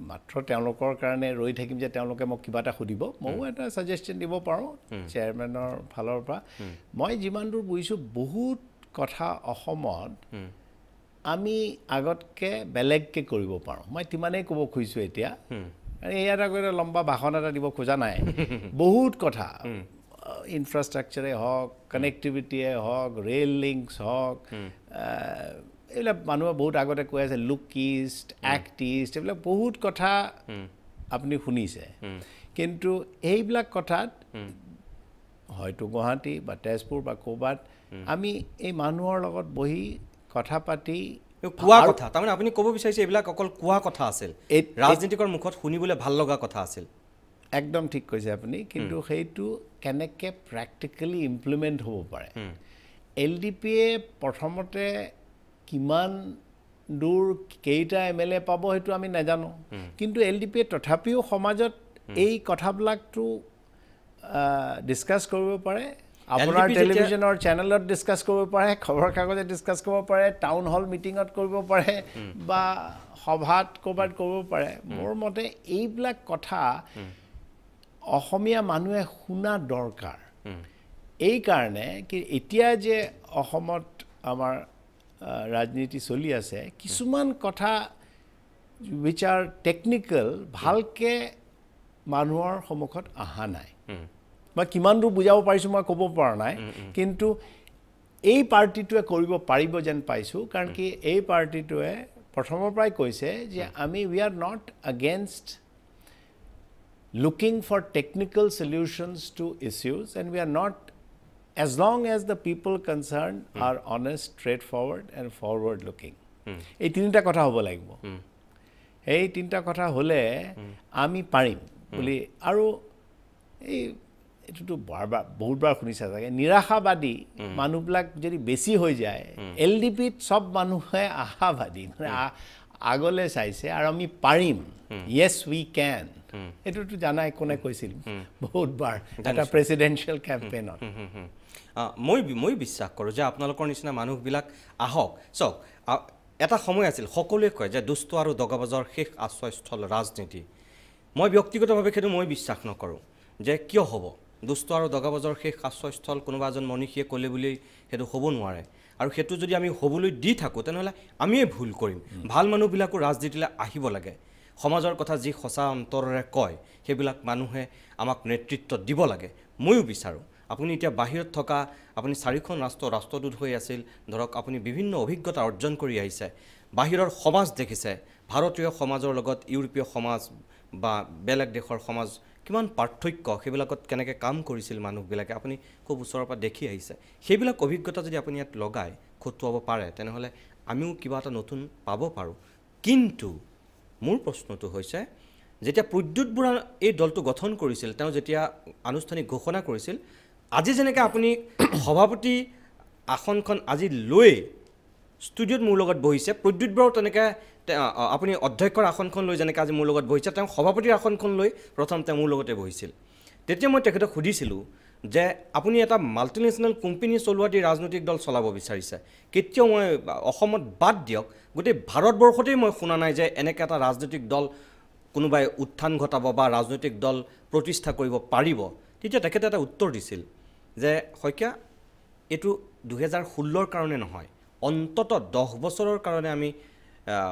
মাত্ৰ তেওঁলোকৰ কাৰণে ৰৈ থাকিম যে তেওঁলোকে মোক কিবা এটা সুধিব ময়ো এটা ছাজেশ্যন দিব পাৰোঁ চেয়াৰমেনৰ ফালৰ পৰা মই যিমান দূৰ বুজিছোঁ বহুত কথা অসমত আমি আগতকৈ বেলেগকৈ কৰিব পাৰোঁ মই তিমানেই ক'ব খুজিছোঁ এতিয়া ইয়াত আকৌ লম্বা ভাষণ এটা দিব খোজা নাই বহুত কথা ইনফ্ৰাষ্ট্ৰাকচাৰে হওক কানেক্টিভিটিয়ে হওক ৰেল লিংকছ হওক এইবিলাক মানুহে বহুত আগতে কৈ আছে লুক ইষ্ট এক্ট ইষ্ট এইবিলাক বহুত কথা আপুনি শুনিছে কিন্তু এইবিলাক কথাত হয়তো গুৱাহাটী বা তেজপুৰ বা ক'ৰবাত আমি এই মানুহৰ লগত বহি কথা পাতি কোৱা কথা তাৰমানে আপুনি ক'ব বিচাৰিছে এইবিলাক অকল কোৱা কথা আছিল ৰাজনীতিকৰ মুখত শুনিবলৈ ভাল লগা কথা আছিল একদম ঠিক কৈছে আপুনি কিন্তু সেইটো কেনেকৈ প্ৰেক্টিকেলি ইমপ্লিমেণ্ট হ'ব পাৰে LDPয়ে প্ৰথমতে কিমান দূৰ কেইটা MLA পাব সেইটো আমি নাজানো কিন্তু LDPয়ে তথাপিও সমাজত এই কথাবিলাকটো ডিছকাছ কৰিব পাৰে আপোনাৰ টেলিভিশ্যনৰ চেনেলত ডিছকাছ কৰিব পাৰে খবৰ কাগজে ডিছকাছ কৰিব পাৰে টাউন হল মিটিঙত কৰিব পাৰে বা সভাত ক'ৰবাত কৰিব পাৰে মোৰ মতে এইবিলাক কথা অসমীয়া মানুহে শুনা দৰকাৰ এইকাৰণে কি এতিয়া যে অসমত আমাৰ ৰাজনীতি চলি আছে কিছুমান কথা which are technical ভালকৈ মানুহৰ সন্মুখত অহা নাই মই কিমান দূৰ বুজাব পাৰিছোঁ মই ক'ব পৰা নাই কিন্তু এই পাৰ্টিটোৱে কৰিব পাৰিব যেন পাইছোঁ কাৰণ কি এই পাৰ্টিটোৱে প্ৰথমৰ পৰাই কৈছে যে আমি we are not against looking for technical solutions to issues and we are not as long as the people concerned are honest, straightforward and forward looking. এই তিনিটা কথা হ'ব লাগিব এই তিনিটা কথা হ'লে আমি পাৰিম বুলি আৰু এই এইটোতো বহুতবাৰ শুনিছা চাগে নিৰাশাবাদী মানুহবিলাক যদি বেছি হৈ যায় LDPত চব মানুহে আশাবাদী মানে আগলৈ চাইছে আৰু আমি পাৰিম য়েছ উই কেন এইটোতো জানাই কোনে কৈছিল বহুতবাৰ এটা প্ৰেচিডেন্সিয়েল কেম্পেইনত মই বিশ্বাস কৰোঁ যে আপোনালোকৰ নিচিনা মানুহবিলাক আহক চাওক এটা সময় আছিল সকলোৱে কয় যে দুষ্ট আৰু দগাবাজৰ শেষ আশ্ৰয়স্থল ৰাজনীতি মই ব্যক্তিগতভাৱে সেইটো মই বিশ্বাস নকৰোঁ যে কিয় হ'ব দুষ্ট আৰু দগাবাজৰ শেষ আশ্ৰয়স্থল কোনোবা এজন মনীষীয়ে ক'লে বুলি সেইটো হ'ব নোৱাৰে আৰু সেইটো যদি আমি হ'বলৈ দি থাকোঁ তেনেহ'লে আমিয়ে ভুল কৰিম ভাল মানুহবিলাকো ৰাজনীতিলৈ আহিব লাগে সমাজৰ কথা যি সঁচা অন্তৰেৰে কয় সেইবিলাক মানুহে আমাক নেতৃত্ব দিব লাগে ময়ো বিচাৰোঁ আপুনি এতিয়া বাহিৰত থকা আপুনি 4খন ৰাষ্ট্ৰদূত হৈ আছিল ধৰক আপুনি বিভিন্ন অভিজ্ঞতা অৰ্জন কৰি আহিছে বাহিৰৰ সমাজ দেখিছে ভাৰতীয় সমাজৰ লগত ইউৰোপীয় সমাজ বা বেলেগ দেশৰ সমাজ কিমান পাৰ্থক্য সেইবিলাকত কেনেকৈ কাম কৰিছিল মানুহবিলাকে আপুনি খুব ওচৰৰ পৰা দেখি আহিছে সেইবিলাক অভিজ্ঞতা যদি আপুনি ইয়াত লগাই খটুৱাব পাৰে তেনেহ'লে আমিও কিবা এটা নতুন পাব পাৰোঁ কিন্তু মোৰ প্ৰশ্নটো হৈছে যেতিয়া প্ৰদ্যুৎ বৰা এই দলটো গঠন কৰিছিল তেওঁ যেতিয়া আনুষ্ঠানিক ঘোষণা কৰিছিল আজি যেনেকৈ আপুনি সভাপতি আসনখন আজি লৈ ষ্টুডিঅ'ত মোৰ লগত বহিছে প্ৰদ্যুৎ বৰাও তেনেকৈ আপুনি অধ্যক্ষৰ আসনখন লৈ যেনেকৈ আজি মোৰ লগত বহিছে তেওঁ সভাপতিৰ আসনখন লৈ প্ৰথম তেওঁ মোৰ লগতে বহিছিল তেতিয়া মই তেখেতক সুধিছিলোঁ যে আপুনি এটা মাল্টিনেশ্যনেল কোম্পানী চলোৱা দি ৰাজনৈতিক দল চলাব বিচাৰিছে কেতিয়াও মই অসমত বাদ দিয়ক গোটেই ভাৰতবৰ্ষতেই মই শুনা নাই যে এনেকৈ এটা ৰাজনৈতিক দল কোনোবাই উত্থান ঘটাব বা ৰাজনৈতিক দল প্ৰতিষ্ঠা কৰিব পাৰিব তেতিয়া তেখেতে এটা উত্তৰ দিছিল যে শইকীয়া এইটো 2016ৰ কাৰণে নহয় অন্ততঃ 10 বছৰৰ কাৰণে আমি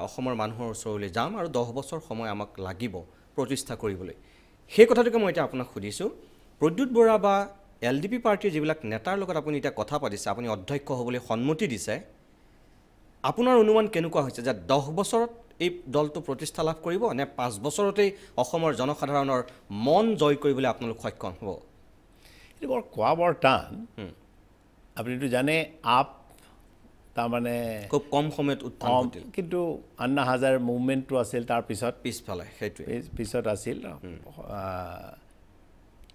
অসমৰ মানুহৰ ওচৰলৈ যাম আৰু 10 বছৰ সময় আমাক লাগিব প্ৰতিষ্ঠা কৰিবলৈ সেই কথাটোকে মই এতিয়া আপোনাক সুধিছোঁ প্ৰদ্যুৎ বৰা বা LDP পাৰ্টিৰ যিবিলাক নেতাৰ লগত আপুনি এতিয়া কথা পাতিছে আপুনি অধ্যক্ষ হ'বলৈ সন্মতি দিছে আপোনাৰ অনুমান কেনেকুৱা হৈছে যে 10 বছৰত এই দলটো প্ৰতিষ্ঠা লাভ কৰিব নে 5 বছৰতেই অসমৰ জনসাধাৰণৰ মন জয় কৰিবলৈ আপোনালোক সক্ষম হ'ব এইটো বৰ টান আপুনিতো জানে আপ তাৰমানে খুব কম সময়ত উত্থান ঘটিল কিন্তু আন্না হাজাৰ মুভমেণ্টটো আছিল তাৰ পিছফালে সেইটোৱে পিছত আছিল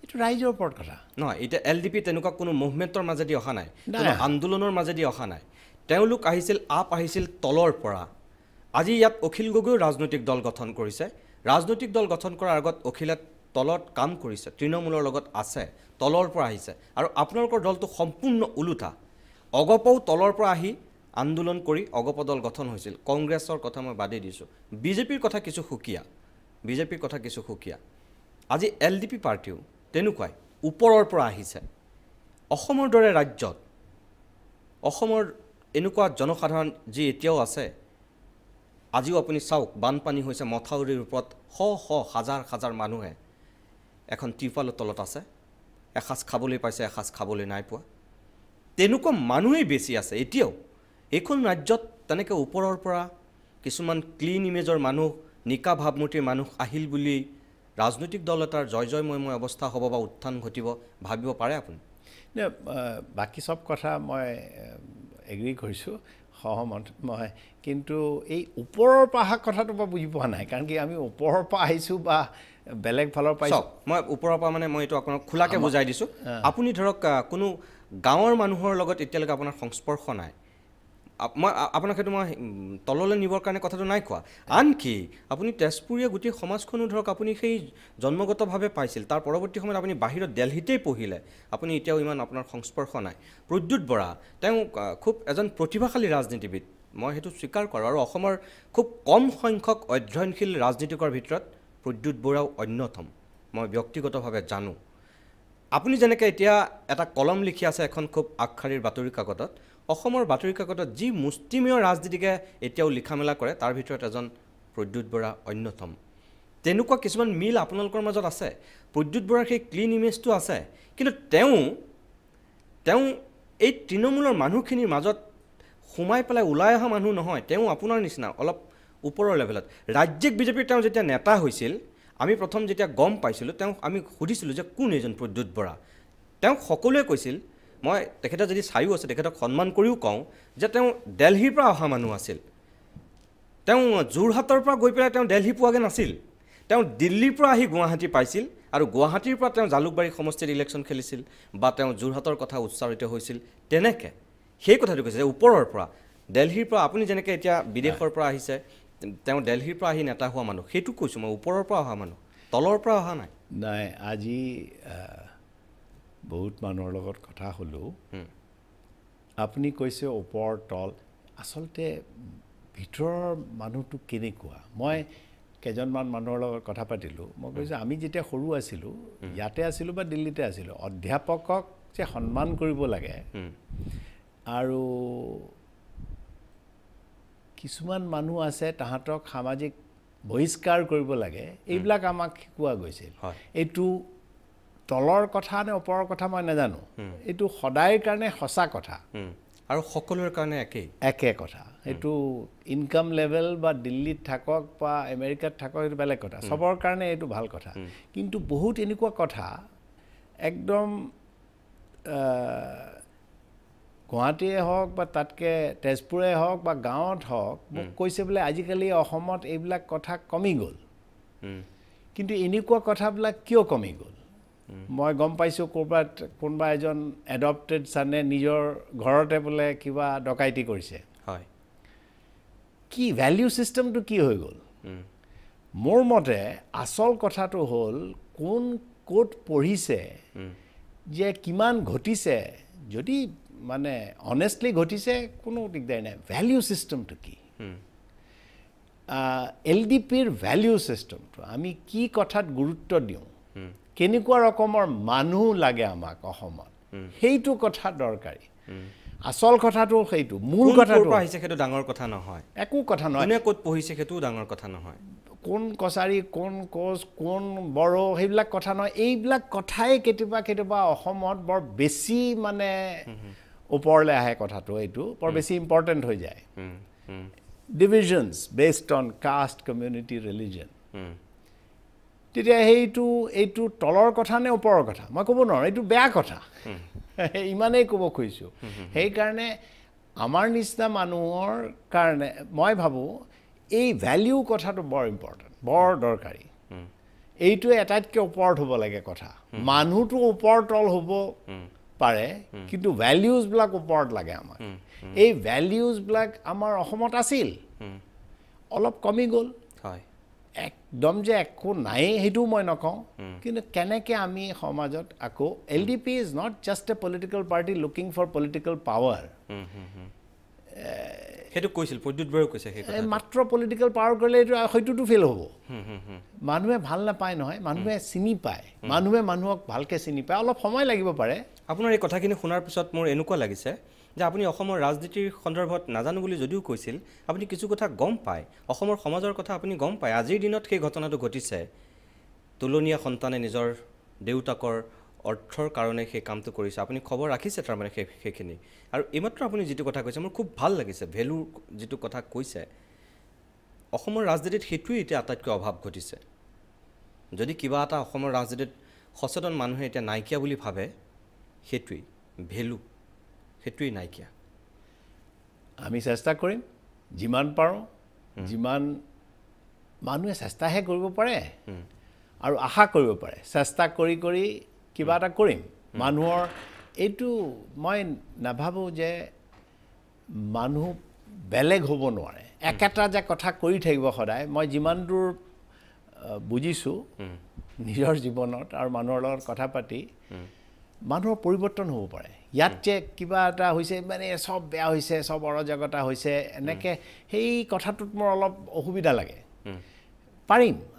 এইটো ৰাইজৰ ওপৰত কথা নহয় এতিয়া LDP তেনেকুৱা কোনো মুভমেণ্টৰ মাজেদি অহা নাই কোনো আন্দোলনৰ মাজেদি অহা নাই তেওঁলোক আহিছিল আপ আহিছিল তলৰ পৰা আজি ইয়াত অখিল গগৈ ৰাজনৈতিক দল গঠন কৰিছে ৰাজনৈতিক দল গঠন কৰাৰ আগত অখিলে তলত কাম কৰিছে তৃণমূলৰ লগত আছে তলৰ পৰা আহিছে আৰু আপোনালোকৰ দলটো সম্পূৰ্ণ ওলোটা অগপও তলৰ পৰা আহি আন্দোলন কৰি অগপ দল গঠন হৈছিল কংগ্ৰেছৰ কথা মই বাদেই দিছোঁ বিজেপিৰ কথা কিছু সুকীয়া আজি LDP পাৰ্টিও তেনেকুৱাই ওপৰৰ পৰা আহিছে অসমৰ দৰে ৰাজ্যত অসমৰ এনেকুৱা জনসাধাৰণ যি এতিয়াও আছে আজিও আপুনি চাওক বানপানী হৈছে মথাউৰিৰ ওপৰত হাজাৰ মানুহে এখন ত্ৰিপালৰ তলত আছে এসাঁজ খাবলৈ পাইছে এসাঁজ খাবলৈ নাই পোৱা তেনেকুৱা মানুহেই বেছি আছে এতিয়াও এইখন ৰাজ্যত তেনেকৈ ওপৰৰ পৰা কিছুমান ক্লিন ইমেজৰ মানুহ নিকা ভাৱমূৰ্তিৰ মানুহ আহিল বুলি ৰাজনৈতিক দল এটাৰ জয়ময় অৱস্থা হ'ব বা উত্থান ঘটিব ভাবিব পাৰে আপুনি বাকী চব কথা মই এগ্ৰী কৰিছোঁ সহমত মই কিন্তু এই ওপৰৰ পৰা অহা কথাটো মই বুজি পোৱা নাই কাৰণ কি আমি ওপৰৰ পৰা আহিছোঁ বা বেলেগ ফালৰ পৰা মই ওপৰৰ পৰা মানে মই এইটো আপোনাক খোলাকৈ বুজাই দিছোঁ আপুনি ধৰক কোনো গাঁৱৰ মানুহৰ লগত এতিয়ালৈকে আপোনাৰ সংস্পৰ্শ নাই মই আপোনাক সেইটো মই তললৈ নিবৰ কাৰণে কথাটো নাই কোৱা আনকি আপুনি তেজপুৰীয়া গোটেই সমাজখনো ধৰক আপুনি সেই জন্মগতভাৱে পাইছিল তাৰ পৰৱৰ্তী সময়ত আপুনি বাহিৰত দিল্লীতেই পঢ়িলে আপুনি এতিয়াও ইমান আপোনাৰ সংস্পৰ্শ নাই প্ৰদ্যুৎ বৰা তেওঁ খুব এজন প্ৰতিভাশালী ৰাজনীতিবিদ মই সেইটো স্বীকাৰ কৰোঁ আৰু অসমৰ খুব কম সংখ্যক অধ্যয়নশীল ৰাজনীতিকৰ ভিতৰত প্ৰদ্যুৎ বৰাও অন্যতম মই ব্যক্তিগতভাৱে জানো আপুনি যেনেকৈ এতিয়া এটা কলম লিখি আছে এখন খুব আগশাৰীৰ বাতৰি কাকতত অসমৰ বাতৰি কাকতত যি মুষ্টিমেয় ৰাজনীতিকে এতিয়াও লিখা মেলা কৰে তাৰ ভিতৰত এজন প্ৰদ্যুৎ বৰা অন্যতম তেনেকুৱা কিছুমান মিল আপোনালোকৰ মাজত আছে প্ৰদ্যুৎ বৰাৰ সেই ক্লিন ইমেজটো আছে কিন্তু তেওঁ এই তৃণমূলৰ মানুহখিনিৰ মাজত সোমাই পেলাই ওলাই অহা মানুহ নহয় তেওঁ আপোনাৰ নিচিনা অলপ ওপৰৰ লেভেলত ৰাজ্যিক বিজেপিৰ তেওঁ যেতিয়া নেতা হৈছিল আমি প্ৰথম যেতিয়া গম পাইছিলোঁ তেওঁ আমি সুধিছিলোঁ যে কোন এজন প্ৰদ্যুৎ বৰা তেওঁ সকলোৱে কৈছিল মই তেখেতে যদি চায়ো আছে তেখেতক সন্মান কৰিও কওঁ যে তেওঁ দিল্লীৰ পৰা অহা মানুহ আছিল তেওঁ যোৰহাটৰ পৰা গৈ পেলাই তেওঁ দিল্লী পোৱাগে নাছিল তেওঁ দিল্লীৰ পৰা আহি গুৱাহাটী পাইছিল আৰু গুৱাহাটীৰ পৰা তেওঁ জালুকবাৰী সমষ্টিত ইলেকশ্যন খেলিছিল বা তেওঁ যোৰহাটৰ কথা উচ্চাৰিত হৈছিল তেনেকৈ সেই কথাটো কৈছে যে ওপৰৰ পৰা দিল্লীৰ পৰা আপুনি যেনেকৈ এতিয়া বিদেশৰ পৰা আহিছে তেওঁ দিল্লীৰ পৰা আহি নেতা হোৱা মানুহ সেইটো কৈছোঁ মই ওপৰৰ পৰা অহা মানুহ তলৰ পৰা অহা নাই নাই আজি বহুত মানুহৰ লগত কথা হ'লো আপুনি কৈছে ওপৰ তল আচলতে ভিতৰৰ মানুহটো কেনেকুৱা মই কেইজনমান মানুহৰ লগত কথা পাতিলোঁ মই কৈছোঁ আমি যেতিয়া সৰু আছিলোঁ ইয়াতে আছিলোঁ বা দিল্লীতে আছিলোঁ অধ্যাপকক যে সন্মান কৰিব লাগে আৰু কিছুমান মানুহ আছে তাহাঁতক সামাজিক বহিষ্কাৰ কৰিব লাগে এইবিলাক আমাক শিকোৱা গৈছিল এইটো তলৰ কথা নে ওপৰৰ কথা মই নাজানো এইটো সদায়ৰ কাৰণে সঁচা কথা আৰু সকলোৰে কাৰণে একে কথা এইটো ইনকাম লেভেল বা দিল্লীত থাকক বা আমেৰিকাত থাকক এইটো বেলেগ কথা চবৰ কাৰণে এইটো ভাল কথা কিন্তু বহুত এনেকুৱা কথা একদম গুৱাহাটীয়ে হওক বা তাতকৈ তেজপুৰে হওক বা গাঁৱত হওক মোক কৈছে বোলে আজিকালি অসমত এইবিলাক কথা কমি গ'ল কিন্তু এনেকুৱা কথাবিলাক কিয় কমি গ'ল মই গম পাইছোঁ ক'ৰবাত কোনোবা এজন এডপ্টেড ছানে নিজৰ ঘৰতে বোলে কিবা ডকাইতি কৰিছে হয় কি ভেলিউ ছিষ্টেমটো কি হৈ গ'ল মোৰ মতে আচল কথাটো হ'ল কোন ক'ত পঢ়িছে যে কিমান ঘটিছে যদি মানে অনেষ্টলি ঘটিছে কোনো দিগদাৰ নাই ভেলিউ ছিষ্টেমটো কি LDPৰ ভেলিউ ছিষ্টেমটো আমি কি কথাত গুৰুত্ব দিওঁ কেনেকুৱা ৰকমৰ মানুহ লাগে আমাক অসমত সেইটো কথা দৰকাৰী আচল কথাটো সেইটো মূল কথাটো আহিছে সেইটো ডাঙৰ কথা নহয় একো কথা নহয় কোনে ক'ত পঢ়িছে সেইটো ডাঙৰ কথা নহয় কোন কছাৰী কোন কোচ কোন বড়ো সেইবিলাক কথা নহয় এইবিলাক কথাই কেতিয়াবা অসমত বৰ বেছি মানে ওপৰলৈ আহে কথাটো এইটো বৰ বেছি ইম্পৰ্টেণ্ট হৈ যায় divisions based on caste community religion তেতিয়া এইটো তলৰ কথা নে ওপৰৰ কথা মই ক'ব নোৱাৰোঁ এইটো বেয়া কথা ইমানেই ক'ব খুজিছোঁ সেইকাৰণে আমাৰ নিচিনা মানুহৰ কাৰণে মই ভাবোঁ এই ভেলিউ কথাটো বৰ ইম্পৰ্টেণ্ট বৰ দৰকাৰী এইটোৱে আটাইতকৈ ওপৰত হ'ব লাগে কথা মানুহটো ওপৰ তল হ'ব পাৰে কিন্তু ভেলিউজবিলাক ওপৰত লাগে আমাক এই ভেলিউজবিলাক আমাৰ অসমত আছিল অলপ কমি গ'ল হয় একদম যে একো নাই সেইটোও মই নকওঁ কিন্তু কেনেকৈ আমি সমাজত আকৌ LDP is not just a political party looking for political power সেইটো কৈছিল প্ৰদ্যুৎ বৰাই কৈছে মাত্ৰ পলিটিকেল পাৱাৰ কৰিলে সেইটোতো ফেইল হ'ব মানুহে ভাল নাপায় নহয় মানুহে চিনি পায় মানুহে মানুহক ভালকৈ চিনি পায় অলপ সময় লাগিব পাৰে আপোনাৰ এই কথাখিনি শুনাৰ পিছত মোৰ এনেকুৱা লাগিছে যে আপুনি অসমৰ ৰাজনীতিৰ সন্দৰ্ভত নাজানো বুলি যদিও কৈছিল আপুনি কিছু কথা গম পায় অসমৰ সমাজৰ কথা আপুনি গম পায় আজিৰ দিনত সেই ঘটনাটো ঘটিছে তুলনীয়া সন্তানে নিজৰ দেউতাকৰ অৰ্থৰ কাৰণে সেই কামটো কৰিছে আপুনি খবৰ ৰাখিছে তাৰমানে সেইখিনি আৰু এইমাত্ৰ আপুনি যিটো কথা কৈছে মোৰ খুব ভাল লাগিছে ভেলু যিটো কথা কৈছে অসমৰ ৰাজনীতিত সেইটোৱেই এতিয়া আটাইতকৈ অভাৱ ঘটিছে যদি কিবা এটা অসমৰ ৰাজনীতিত সচেতন মানুহে এতিয়া নাইকিয়া বুলি ভাবে সেইটোৱেই ভেলু সেইটোৱেই নাইকিয়া আমি চেষ্টা কৰিম যিমান পাৰোঁ যিমান মানুহে চেষ্টাহে কৰিব পাৰে আৰু আশা কৰিব পাৰে চেষ্টা কৰি কৰি কিবা এটা কৰিম মানুহৰ এইটো মই নাভাবোঁ যে মানুহ বেলেগ হ'ব নোৱাৰে একেটা যে কথা কৰি থাকিব সদায় মই যিমান দূৰ বুজিছোঁ নিজৰ জীৱনত আৰু মানুহৰ লগত কথা পাতি মানুহৰ পৰিৱৰ্তন হ'ব পাৰে ইয়াত যে কিবা এটা হৈছে মানে চব বেয়া হৈছে চব অৰাজকতা হৈছে এনেকৈ সেই কথাটোত মোৰ অলপ অসুবিধা লাগে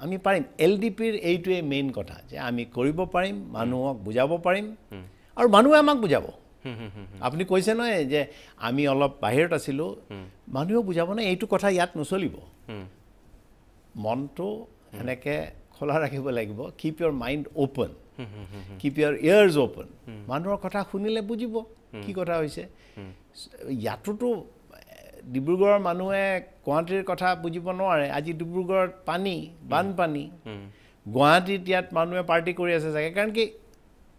আমি পাৰিম LDPৰ এইটোৱে মেইন কথা যে আমি কৰিব পাৰিম মানুহক বুজাব পাৰিম আৰু মানুহে আমাক বুজাব আপুনি কৈছে নহয় যে আমি অলপ বাহিৰত আছিলোঁ মানুহেও বুজাব নহয় এইটো কথা ইয়াত নচলিব মনটো এনেকৈ খোলা ৰাখিব লাগিব কিপ ইয়ৰ মাইণ্ড অ'পন কিপ ইয়ৰ ইয়াৰ্ছ অ'পন মানুহৰ কথা শুনিলে বুজিব কি কথা হৈছে ইয়াতোতো ডিব্ৰুগড়ৰ মানুহে গুৱাহাটীৰ কথা বুজিব নোৱাৰে আজি ডিব্ৰুগড়ত পানী বানপানী গুৱাহাটীত ইয়াত মানুহে পাৰ্টি কৰি আছে চাগে কাৰণ কি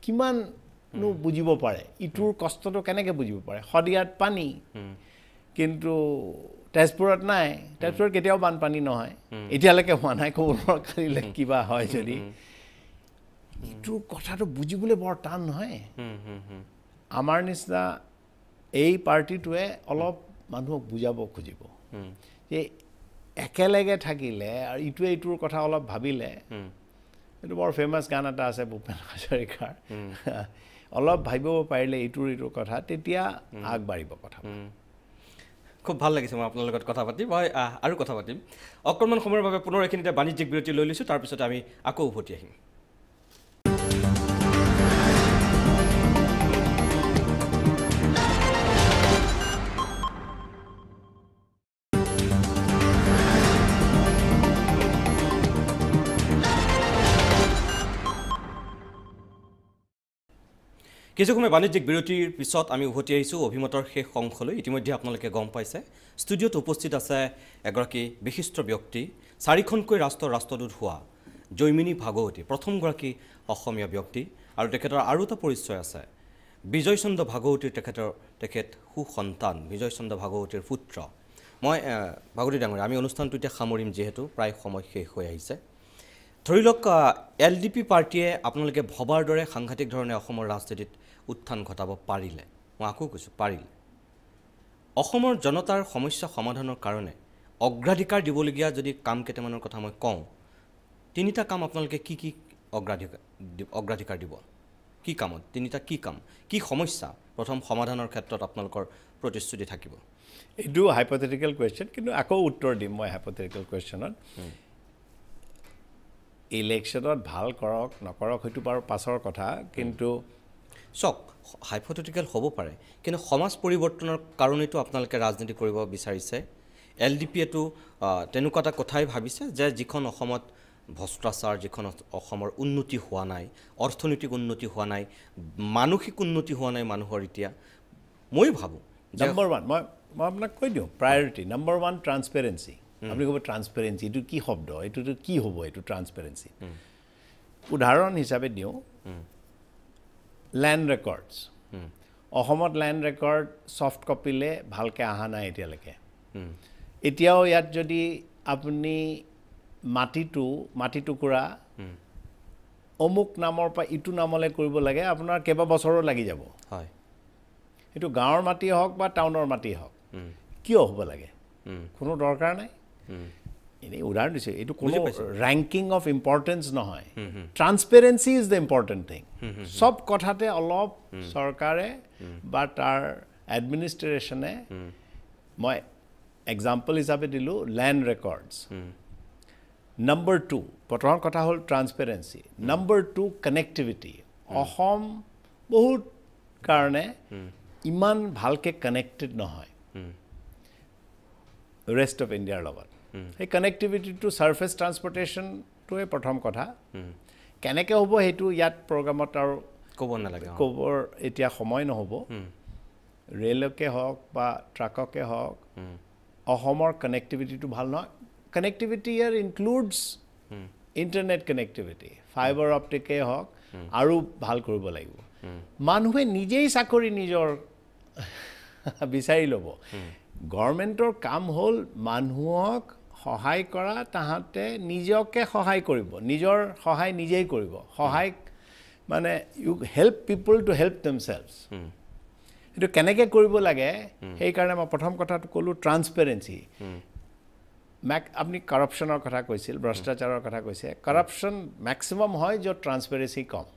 কিমাননো বুজিব পাৰে ইটোৰ কষ্টটো কেনেকৈ বুজিব পাৰে শদিয়াত পানী কিন্তু তেজপুৰত নাই তেজপুৰত কেতিয়াও বানপানী নহয় এতিয়ালৈকে হোৱা নাই ক'বৰ কালিলে কিবা হয় যদি এইটো কথাটো বুজিবলৈ বৰ টান নহয় আমাৰ নিচিনা এই পাৰ্টিটোৱে অলপ মানুহক বুজাব খুজিব যে একেলগে থাকিলে আৰু ইটোৱে ইটোৰ কথা অলপ ভাবিলে এইটো বৰ ফেমাছ গান এটা আছে ভূপেন হাজৰিকাৰ অলপ ভাবিব পাৰিলে ইটোৰ কথা তেতিয়া আগবাঢ়িব কথা খুব ভাল লাগিছে মই আপোনাৰ লগত কথা পাতি মই আৰু কথা পাতিম অকণমান সময়ৰ বাবে পুনৰ এইখিনিতে বাণিজ্যিক বিৰতি লৈ লৈছোঁ তাৰপিছত আমি আকৌ উভতি আহিম কিছু সময় বাণিজ্যিক বিৰতিৰ পিছত আমি উভতি আহিছোঁ অভিমতৰ শেষ অংশলৈ ইতিমধ্যে আপোনালোকে গম পাইছে ষ্টুডিঅ'ত উপস্থিত আছে এগৰাকী বিশিষ্ট ব্যক্তি চাৰিখনকৈ ৰাষ্ট্ৰদূত হোৱা জৈমিনী ভাগৱতী প্ৰথমগৰাকী অসমীয়া ব্যক্তি আৰু তেখেতৰ আৰু এটা পৰিচয় আছে বিজয় চন্দ্ৰ ভাগৱতীৰ তেখেত সুসন্তান বিজয় চন্দ্ৰ ভাগৱতীৰ পুত্ৰ মই ভাগৱতী ডাঙৰীয়া আমি অনুষ্ঠানটো এতিয়া সামৰিম যিহেতু প্ৰায় সময় শেষ হৈ আহিছে ধৰি লওক LDP পাৰ্টিয়ে আপোনালোকে ভবাৰ দৰে সাংঘাতিক ধৰণে অসমৰ ৰাজনীতিত উত্থান ঘটাব পাৰিলে মই আকৌ কৈছোঁ পাৰিলে অসমৰ জনতাৰ সমস্যা সমাধানৰ কাৰণে অগ্ৰাধিকাৰ দিবলগীয়া যদি কাম কেইটামানৰ কথা মই কওঁ তিনিটা কাম আপোনালোকে কি অগ্ৰাধিকাৰ দিব কি কামত তিনিটা কি কাম কি সমস্যা প্ৰথম সমাধানৰ ক্ষেত্ৰত আপোনালোকৰ প্ৰতিশ্ৰুতি থাকিব এইটো হাইপথেটিকেল কুৱেশ্যন কিন্তু আকৌ উত্তৰ দিম মই হাইপথেটিকেল কুৱেশ্যনত ইলেকশ্যনত ভাল কৰক নকৰক সেইটো বাৰু পাছৰ কথা কিন্তু চক হাইপথেটিকেল হ'ব পাৰে কিন্তু সমাজ পৰিৱৰ্তনৰ কাৰণেতো আপোনালোকে ৰাজনীতি কৰিব বিচাৰিছে LDPয়েতো তেনেকুৱা এটা কথাই ভাবিছে যে যিখন অসমত ভ্ৰষ্টাচাৰ যিখন অসমৰ উন্নতি হোৱা নাই অৰ্থনৈতিক উন্নতি হোৱা নাই মানসিক উন্নতি হোৱা নাই মানুহৰ এতিয়া মই ভাবোঁ নম্বৰ 1 মই আপোনাক কৈ দিওঁ প্ৰায়ৰিটি নম্বৰ 1 ট্ৰান্সপেৰেঞ্চি আপুনি ক'ব ট্ৰান্সপেৰেঞ্চি এইটো কি শব্দ এইটোতো কি হ'ব এইটো ট্ৰান্সপেৰেঞ্চি উদাহৰণ হিচাপে দিওঁ ল্যান্ড ৰেকৰ্ডছ অসমত ল্যান্ড ৰেকৰ্ড সফট কপিলে ভালকৈ অহা নাই এতিয়ালৈকে এতিয়াও ইয়াত যদি আপুনি মাটি টুকুৰা অমুক নামৰ পৰা ইটো নামলৈ কৰিব লাগে আপোনাৰ কেইবা বছৰো লাগি যাব হয় এইটো গাঁৱৰ মাটি হওক বা টাউনৰ মাটি হওক কিয় হ'ব লাগে কোনো দৰকাৰ নাই এনেই উদাহৰণ দিছোঁ এইটো কোনো ৰেংকিং অফ ইম্পৰ্টেঞ্চ নহয় transparency is the important thing সব কথাতে অলপ চৰকাৰে বা তাৰ এডমিনিষ্ট্ৰেশ্যনে মই এক্সাম্পল হিচাপে দিলোঁ ল্যান্ড ৰেকৰ্ডছ নম্বৰ 2 প্ৰথম কথা হ'ল ট্ৰান্সপেৰেঞ্চি নম্বৰ 2 কানেক্টিভিটি অসম বহুত কাৰণে ইমান ভালকৈ কানেক্টেড নহয় ৰেষ্ট অফ ইণ্ডিয়াৰ লগত সেই কানেক্টিভিটিটো ছাৰ্ফেচ ট্ৰান্সপৰ্টেশ্যনটোৱে প্ৰথম কথা কেনেকৈ হ'ব সেইটো ইয়াত প্ৰগ্ৰামত আৰু ক'ব নালাগে ক'বৰ এতিয়া সময় নহ'ব ৰেলকে হওক বা ট্ৰাককে হওক অসমৰ কানেক্টিভিটিটো ভাল নহয় কানেক্টিভিটি ইয়াৰ ইনক্লুডছ ইণ্টাৰনেট কানেক্টিভিটি ফাইবাৰ অপটিকে হওক আৰু ভাল কৰিব লাগিব মানুহে নিজেই চাকৰি নিজৰ বিচাৰি ল'ব গভৰ্ণমেণ্টৰ কাম হ'ল মানুহক সহায় কৰা তাহাঁতে নিজকে সহায় কৰিব নিজৰ সহায় নিজেই কৰিব সহায় মানে you help people to help themselves এইটো কেনেকৈ কৰিব লাগে সেইকাৰণে মই প্ৰথম কথাটো ক'লোঁ ট্ৰান্সপেৰেঞ্চি আপুনি কৰাপশ্যনৰ কথা কৈছিল ভ্ৰষ্টাচাৰৰ কথা কৈছে কৰাপশ্যন মেক্সিমাম হয় য'ত ট্ৰান্সপেৰেঞ্চি কম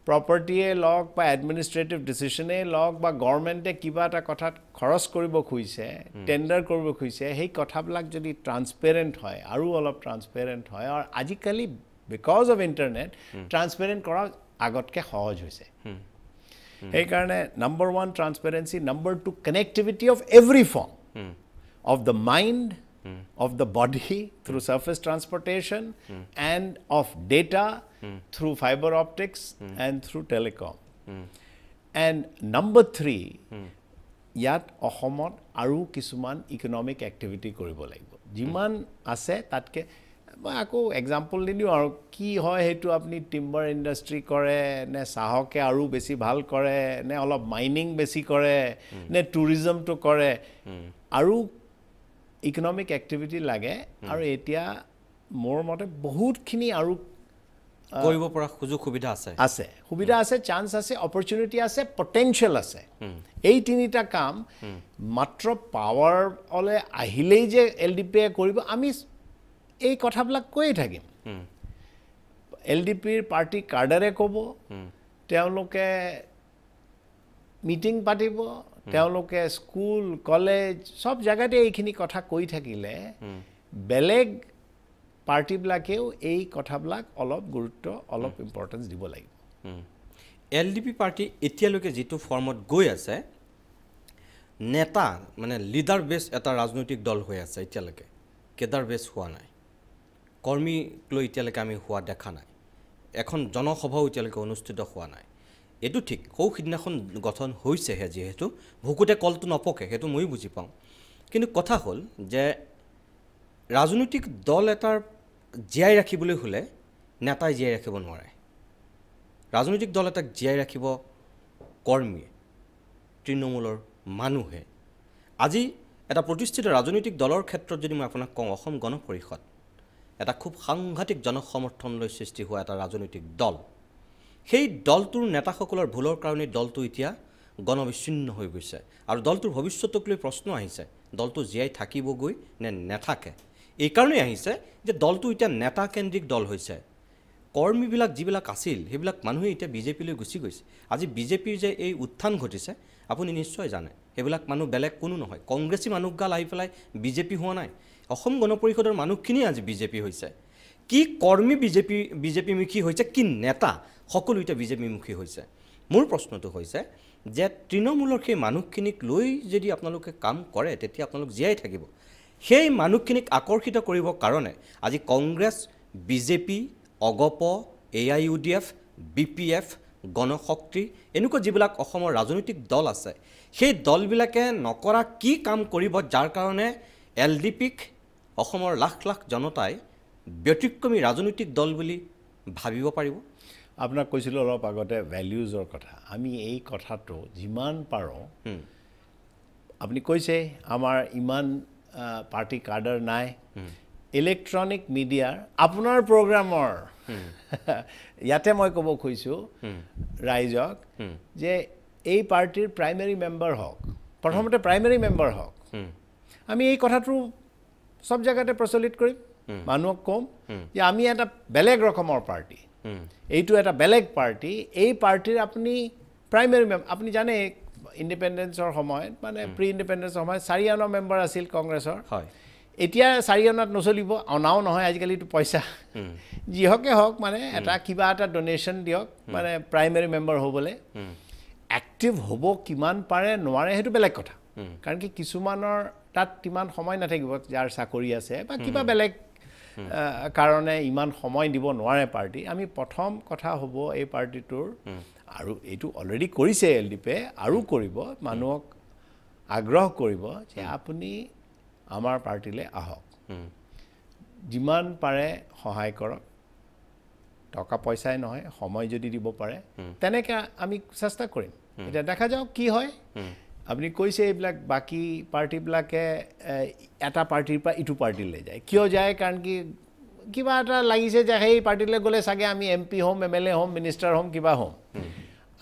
প্ৰপাৰ্টিয়ে লওক বা এডমিনিষ্ট্ৰেটিভ ডিচিশ্যনেই লওক বা গভৰ্ণমেণ্টে কিবা এটা কথাত খৰচ কৰিব খুজিছে টেণ্ডাৰ কৰিব খুজিছে সেই কথাবিলাক যদি ট্ৰান্সপেৰেণ্ট হয় আৰু অলপ ট্ৰান্সপেৰেণ্ট হয় আৰু আজিকালি বিকজ অফ ইণ্টাৰনেট ট্ৰান্সপেৰেণ্ট কৰা আগতকৈ সহজ হৈছে সেইকাৰণে number 1 transparency number 2 connectivity of every form of the mind of the body through surface transportation and of data through fiber optics and through telecom. And number 3, yat অসমত আৰু কিছুমান economic activity কৰিব লাগিব যিমান আছে তাতকে মই আকৌ এক্সাম্পল দিলোঁ আৰু কি হয় সেইটো আপুনি টিম্বাৰ ইণ্ডাষ্ট্ৰি কৰে নে চাহকে আৰু বেছি ভাল কৰে নে অলপ মাইনিং বেছি কৰে নে টুৰিজমটো কৰে আৰু ইকনমিক এক্টিভিটি লাগে আৰু এতিয়া মোৰ মতে বহুতখিনি আৰু কৰিব পৰা সুযোগ সুবিধা আছে সুবিধা আছে চান্স আছে অপৰচুনিটি আছে পটেনশিয়াল আছে এই তিনিটা কাম মাত্ৰ পাৱাৰ অলে আহিলেই যে এলডিপিয়ে কৰিব আমি এই কথাবিলাক কৈয়ে থাকিম এলডিপিৰ পাৰ্টি কাৰ্ডাৰে ক'ব তেওঁলোকে মিটিং পাতিব তেওঁলোকে স্কুল কলেজ সব জায়গাতে এইখিনি কথা কৈ থাকিলে বেলেগ পাৰ্টিবিলাকেও এই কথাবিলাক অলপ গুৰুত্ব অলপ ইম্পৰ্টেন্স দিব লাগিব এলডিপি পাৰ্টি এতিয়ালৈকে যেটো ফৰ্মত গৈ আছে নেতা মানে লিডাৰ বেছ এটা ৰাজনৈতিক দল হৈ আছে এতিয়ালৈকে কেডাৰ বেছ হোৱা নাই কৰ্মীক লৈ এতিয়ালৈকে আমি হোৱা দেখা নাই এখন জনসভাও এতিয়ালৈকে অনুষ্ঠিত হোৱা নাই এটো ঠিক সিদিনাখন গঠন হৈছেহে যেহেতু ভুকুতে কলটো নপকে সেইটো মই বুজি পাওঁ কিন্তু কথা হ'ল যে ৰাজনৈতিক দল এটাৰ জীয়াই ৰাখিবলৈ হলে নেতাই জীয়াই ৰাখিব নোৱাৰে ৰাজনৈতিক দল এটাক জীয়াই ৰাখিব কৰ্মী তৃণমূলৰ মানুহে আজি এটা প্ৰতিষ্ঠিত ৰাজনৈতিক দলৰ ক্ষেত্ৰত যদি মই আপোনাক কওঁ অসম গণ পৰিষদ এটা খুব সাংঘাতিক জনসমৰ্থন লৈ সৃষ্টি হোৱা এটা ৰাজনৈতিক দল সেই দলটোৰ নেতাসকলৰ ভুলৰ কাৰণে দলটো এতিয়া গণবিচ্ছিন্ন হৈ গৈছে আৰু দলটোৰ ভৱিষ্যতক লৈ প্ৰশ্ন আহিছে দলটো জীয়াই থাকিবগৈ নে নেথাকে এই কাৰণে আহিছে যে দলটো এতিয়া নেতা কেন্দ্ৰিক দল হৈছে কৰ্মীবিলাক যিবিলাক আছিল সেইবিলাক মানুহে এতিয়া বিজেপিলৈ গুচি গৈছে আজি বিজেপিৰ যে এই উত্থান ঘটিছে আপুনি নিশ্চয় জানে সেইবিলাক মানুহ বেলেগ কোনো নহয় কংগ্ৰেছী মানুহগাল আহি পেলাই বিজেপি হোৱা নাই অসম গণ পৰিষদৰ মানুহখিনি আজি বিজেপি হৈছে কি কৰ্মী বিজেপিমুখী হৈছে কি নেতা সকলো এতিয়া বিজেপিমুখী হৈছে মোৰ প্ৰশ্নটো হৈছে যে তৃণমূলৰ সেই মানুহখিনিক লৈ যদি আপোনালোকে কাম কৰে তেতিয়া আপোনালোক জীয়াই থাকিব সেই মানুহখিনিক আকৰ্ষিত কৰিবৰ কাৰণে আজি কংগ্ৰেছ বিজেপি অগপ AIUDF BPF গণশক্তি এনেকুৱা যিবিলাক অসমৰ ৰাজনৈতিক দল আছে সেই দলবিলাকে নকৰা কি কাম কৰিব যাৰ কাৰণে এলডিপিক অসমৰ লাখ লাখ জনতাই ব্যতিক্ৰমী ৰাজনৈতিক দল বুলি ভাবিব পাৰিব আপোনাক কৈছিলোঁ অলপ আগতে ভ্যালুজৰ কথা আমি এই কথাটো যিমান পাৰো আপুনি কৈছে আমাৰ ইমান পাৰ্টি কাৰ্ডাৰ নাই ইলেক্ট্ৰনিক মিডিয়াৰ আপোনাৰ প্ৰগ্ৰামৰ ইয়াতে মই ক'ব খুজিছোঁ ৰাইজক যে এই পাৰ্টিৰ প্ৰাইমেৰী মেম্বাৰ হওক প্ৰথমতে প্ৰাইমেৰী মেম্বাৰ হওক আমি এই কথাটো সব জায়গাতে প্ৰচলিত কৰিম মানুহক কম যে আমি এটা বেলেগ ৰকমৰ পাৰ্টি এইটো এটা বেলেগ পাৰ্টি এই পাৰ্টিৰ আপুনি প্ৰাইমেৰী আপুনি জানে ইণ্ডিপেণ্ডেন্সৰ সময়ত মানে প্ৰি ইণ্ডিপেণ্ডেন্সৰ সময়ত 4 আনা মেম্বাৰ আছিল কংগ্ৰেছৰ হয় এতিয়া 4 আনাত নচলিব অনাও নহয় আজিকালিটো পইচা যিহকে হওক মানে এটা কিবা এটা ডোনেশ্যন দিয়ক মানে প্ৰাইমেৰী মেম্বাৰ হ'বলৈ এক্টিভ হ'ব কিমান পাৰে নোৱাৰে সেইটো বেলেগ কথা কাৰণ কি কিছুমানৰ তাত কিমান সময় নাথাকিব যাৰ চাকৰি আছে বা কিবা বেলেগ কাৰণে ইমান সময় দিব নোৱাৰে পাৰ্টি আমি প্ৰথম কথা হ'ব এই পাৰ্টিটোৰ আৰু এইটো অলৰেডি কৰিছে এলডিপে আৰু কৰিব মানুহক আগ্ৰহ কৰিব যে আপুনি আমাৰ পাৰ্টিলৈ আহক যিমান পাৰে সহায় কৰক টকা পইচাই নহয় সময় যদি দিব পাৰে তেনেকৈ আমি চেষ্টা কৰিম এতিয়া দেখা যাওক কি হয় আপুনি কৈছে এইবিলাক বাকি পাৰ্টিবিলাকে এটা পাৰ্টিৰ পৰা ইটো পাৰ্টিলৈ যায় কিয় যায় কাৰণ কি কিবা এটা লাগিছে যে সেই পাৰ্টিলৈ গ'লে চাগে আমি MP হ'ম MLA হ'ম মিনিষ্টাৰ হ'ম কিবা হ'ম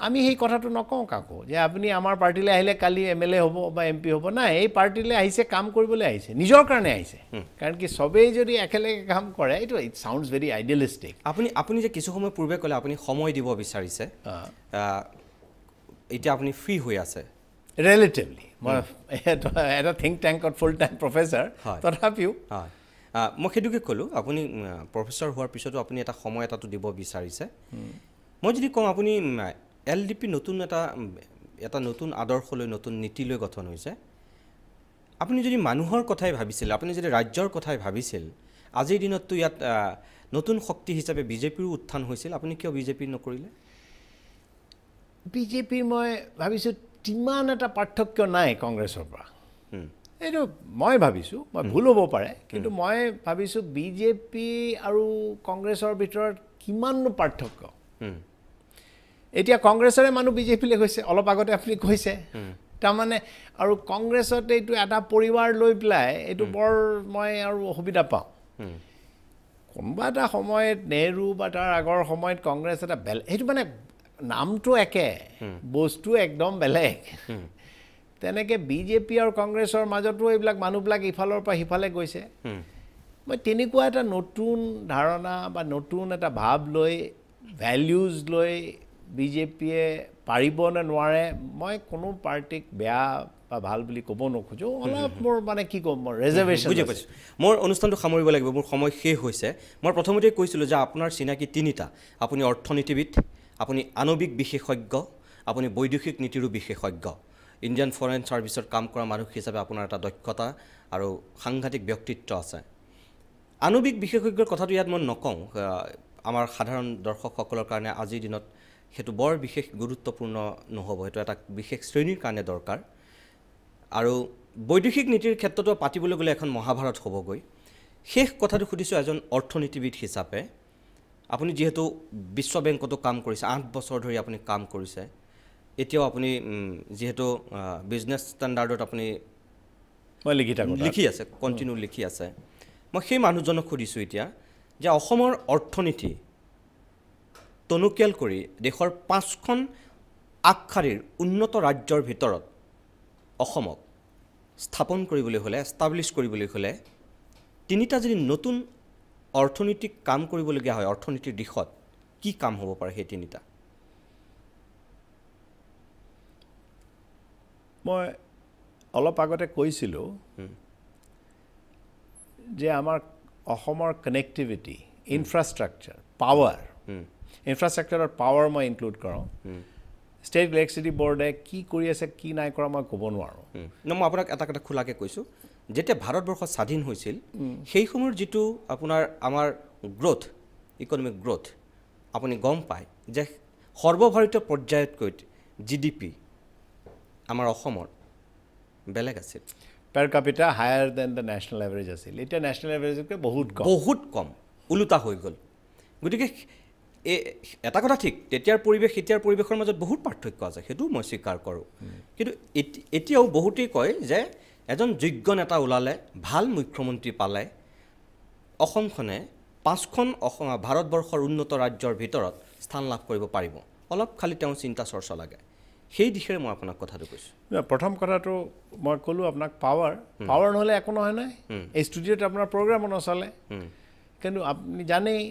আমি সেই কথাটো নকওঁ কাকো যে আপুনি আমাৰ পাৰ্টিলৈ আহিলে কালি MLA হ'ব বা MP হ'ব নাই এই পাৰ্টিলৈ আহিছে কাম কৰিবলৈ আহিছে নিজৰ কাৰণে আহিছে কাৰণ কি সবেই যদি একেলগে কাম কৰে এইটো ইট সাউন্ডস ভেৰি আইডিয়ালিষ্টিক আপুনি যে কিছু সময় পূৰ্বে ক'লে আপুনি সময় দিব বিচাৰিছে এতিয়া আপুনি ফ্ৰী হৈ আছে ৰিলেটিভলি মই এটা থিংক ট্যাঙ্কত ফুল টাইম প্ৰফেসৰ তথাপিও মই সেইটোকে ক'লোঁ আপুনি প্ৰফেসৰ হোৱাৰ পিছতো আপুনি এটা সময় এটাটো দিব বিচাৰিছে মই যদি কওঁ আপুনি এলডিপি নতুন এটা নতুন আদৰ্শলৈ নতুন নীতিলৈ গঠন হৈছে আপুনি যদি মানুহৰ কথাই ভাবিছিল আপুনি যদি ৰাজ্যৰ কথাই ভাবিছিল আজিৰ দিনততো ইয়াত নতুন শক্তি হিচাপে বিজেপিৰ উত্থান হৈছিল আপুনি কিয় বিজেপি নকৰিলে বিজেপিৰ মই ভাবিছোঁ তিমান এটা পাৰ্থক্য নাই কংগ্ৰেছৰ পৰা এইটো মই ভাবিছোঁ মই ভুল হ'ব পাৰে কিন্তু মই ভাবিছোঁ বিজেপি আৰু কংগ্ৰেছৰ ভিতৰত কিমাননো পাৰ্থক্য এতিয়া কংগ্ৰেছৰে মানুহ বিজেপিলৈ গৈছে অলপ আগতে আপুনি কৈছে তাৰমানে আৰু কংগ্ৰেছত এইটো এটা পৰিবাৰ লৈ পেলাই এইটো বৰ মই আৰু অসুবিধা পাওঁ কোনোবা এটা সময়ত নেহৰু বা তাৰ আগৰ সময়ত কংগ্ৰেছ এটা সেইটো মানে নামটো একে বস্তু একদম বেলেগ তেনেকৈ বিজেপি আৰু কংগ্ৰেছৰ মাজতো এইবিলাক মানুহবিলাক ইফালৰ পৰা সিফালে গৈছে মই তেনেকুৱা এটা নতুন ধাৰণা বা নতুন এটা ভাৱ লৈ ভেলিউজ লৈ বিজেপিয়ে পাৰিব নে নোৱাৰে মই কোনো পাৰ্টিক বেয়া বা ভাল বুলি ক'ব নোখোজো অলপ মোৰ মানে কি ক'ম মই ৰিজাৰ্ভেশ্যন বুজি পাইছোঁ মোৰ অনুষ্ঠানটো সামৰিব লাগিব মোৰ সময় শেষ হৈছে মই প্ৰথমতে কৈছিলোঁ যে আপোনাৰ চিনাকি তিনিটা আপুনি অৰ্থনীতিবিদ আপুনি আণৱিক বিশেষজ্ঞ আপুনি বৈদেশিক নীতিৰো বিশেষজ্ঞ ইণ্ডিয়ান ফৰেইন ছাৰ্ভিচত কাম কৰা মানুহ হিচাপে আপোনাৰ এটা দক্ষতা আৰু সাংঘাতিক ব্যক্তিত্ব আছে আণৱিক বিশেষজ্ঞৰ কথাটো ইয়াত মই নকওঁ আমাৰ সাধাৰণ দৰ্শকসকলৰ কাৰণে আজিৰ দিনত সেইটো বৰ বিশেষ গুৰুত্বপূৰ্ণ নহ'ব সেইটো এটা বিশেষ শ্ৰেণীৰ কাৰণে দৰকাৰ আৰু বৈদেশিক নীতিৰ ক্ষেত্ৰতো পাতিবলৈ গ'লে এখন মহাভাৰত হ'বগৈ শেষ কথাটো সুধিছোঁ এজন অৰ্থনীতিবিদ হিচাপে আপুনি যিহেতু বিশ্ব বেংকতো কাম কৰিছে 8 বছৰ ধৰি আপুনি কাম কৰিছে এতিয়াও আপুনি যেহেতু বিজনেছ ষ্টেণ্ডাৰ্ডত আপুনি মই লিখি আছে কণ্টিনিউ লিখি আছে মই সেই মানুহজনক সুধিছোঁ এতিয়া যে অসমৰ অৰ্থনীতি টনকিয়াল কৰি দেশৰ 5খন আগশাৰীৰ উন্নত ৰাজ্যৰ ভিতৰত অসমক স্থাপন কৰিবলৈ হ'লে এষ্টাব্লিছ কৰিবলৈ হ'লে তিনিটা যদি নতুন অৰ্থনৈতিক কাম কৰিবলগীয়া হয় অৰ্থনীতিৰ দিশত কি কাম হ'ব পাৰে সেই তিনিটা মই অলপ আগতে কৈছিলোঁ যে আমাৰ অসমৰ কানেক্টিভিটি ইনফ্ৰাষ্ট্ৰাকচাৰ পাৱাৰ ইনফ্ৰাষ্ট্ৰাকচাৰত পাৱাৰ মই ইনক্লুড কৰোঁ ষ্টেট ইলেক্ট্ৰিচিটি বৰ্ডে কি কৰি আছে কি নাই কৰা মই ক'ব নোৱাৰোঁ মই আপোনাক এটা কথা খোলাকৈ কৈছোঁ যেতিয়া ভাৰতবৰ্ষ স্বাধীন হৈছিল সেই সময়ৰ যিটো আপোনাৰ আমাৰ গ্ৰ'থ ইকনমিক গ্ৰ'থ আপুনি গম পায় যে সৰ্বভাৰতীয় পৰ্যায়তকৈ GDP আমাৰ অসমৰ বেলেগ আছিল per capita higher than the national average আছিল এটা national average-তকৈ বহুত কম উলুটা হৈ গ'ল গতিকে এটা কথা ঠিক তেতিয়াৰ পৰিৱেশ এতিয়াৰ পৰিৱেশৰ মাজত বহুত পাৰ্থক্য আছে সেইটো মই স্বীকাৰ কৰোঁ কিন্তু এতিয়াও বহুতেই কয় যে এজন যোগ্য নেতা ওলালে ভাল মুখ্যমন্ত্ৰী পালে অসমখনে 5খন ভাৰতবৰ্ষৰ উন্নত ৰাজ্যৰ ভিতৰত স্থান লাভ কৰিব পাৰিব অলপ খালি তেওঁ চিন্তা চৰ্চা লাগে সেই দিশে মই আপোনাক কথাটো কৈছোঁ প্ৰথম কথাটো মই ক'লোঁ আপোনাক পাৱাৰ নহ'লে একো নহয় নহয় এই ষ্টুডিঅ'ত আপোনাৰ প্ৰগ্ৰামো নচলে কিন্তু আপুনি জানেই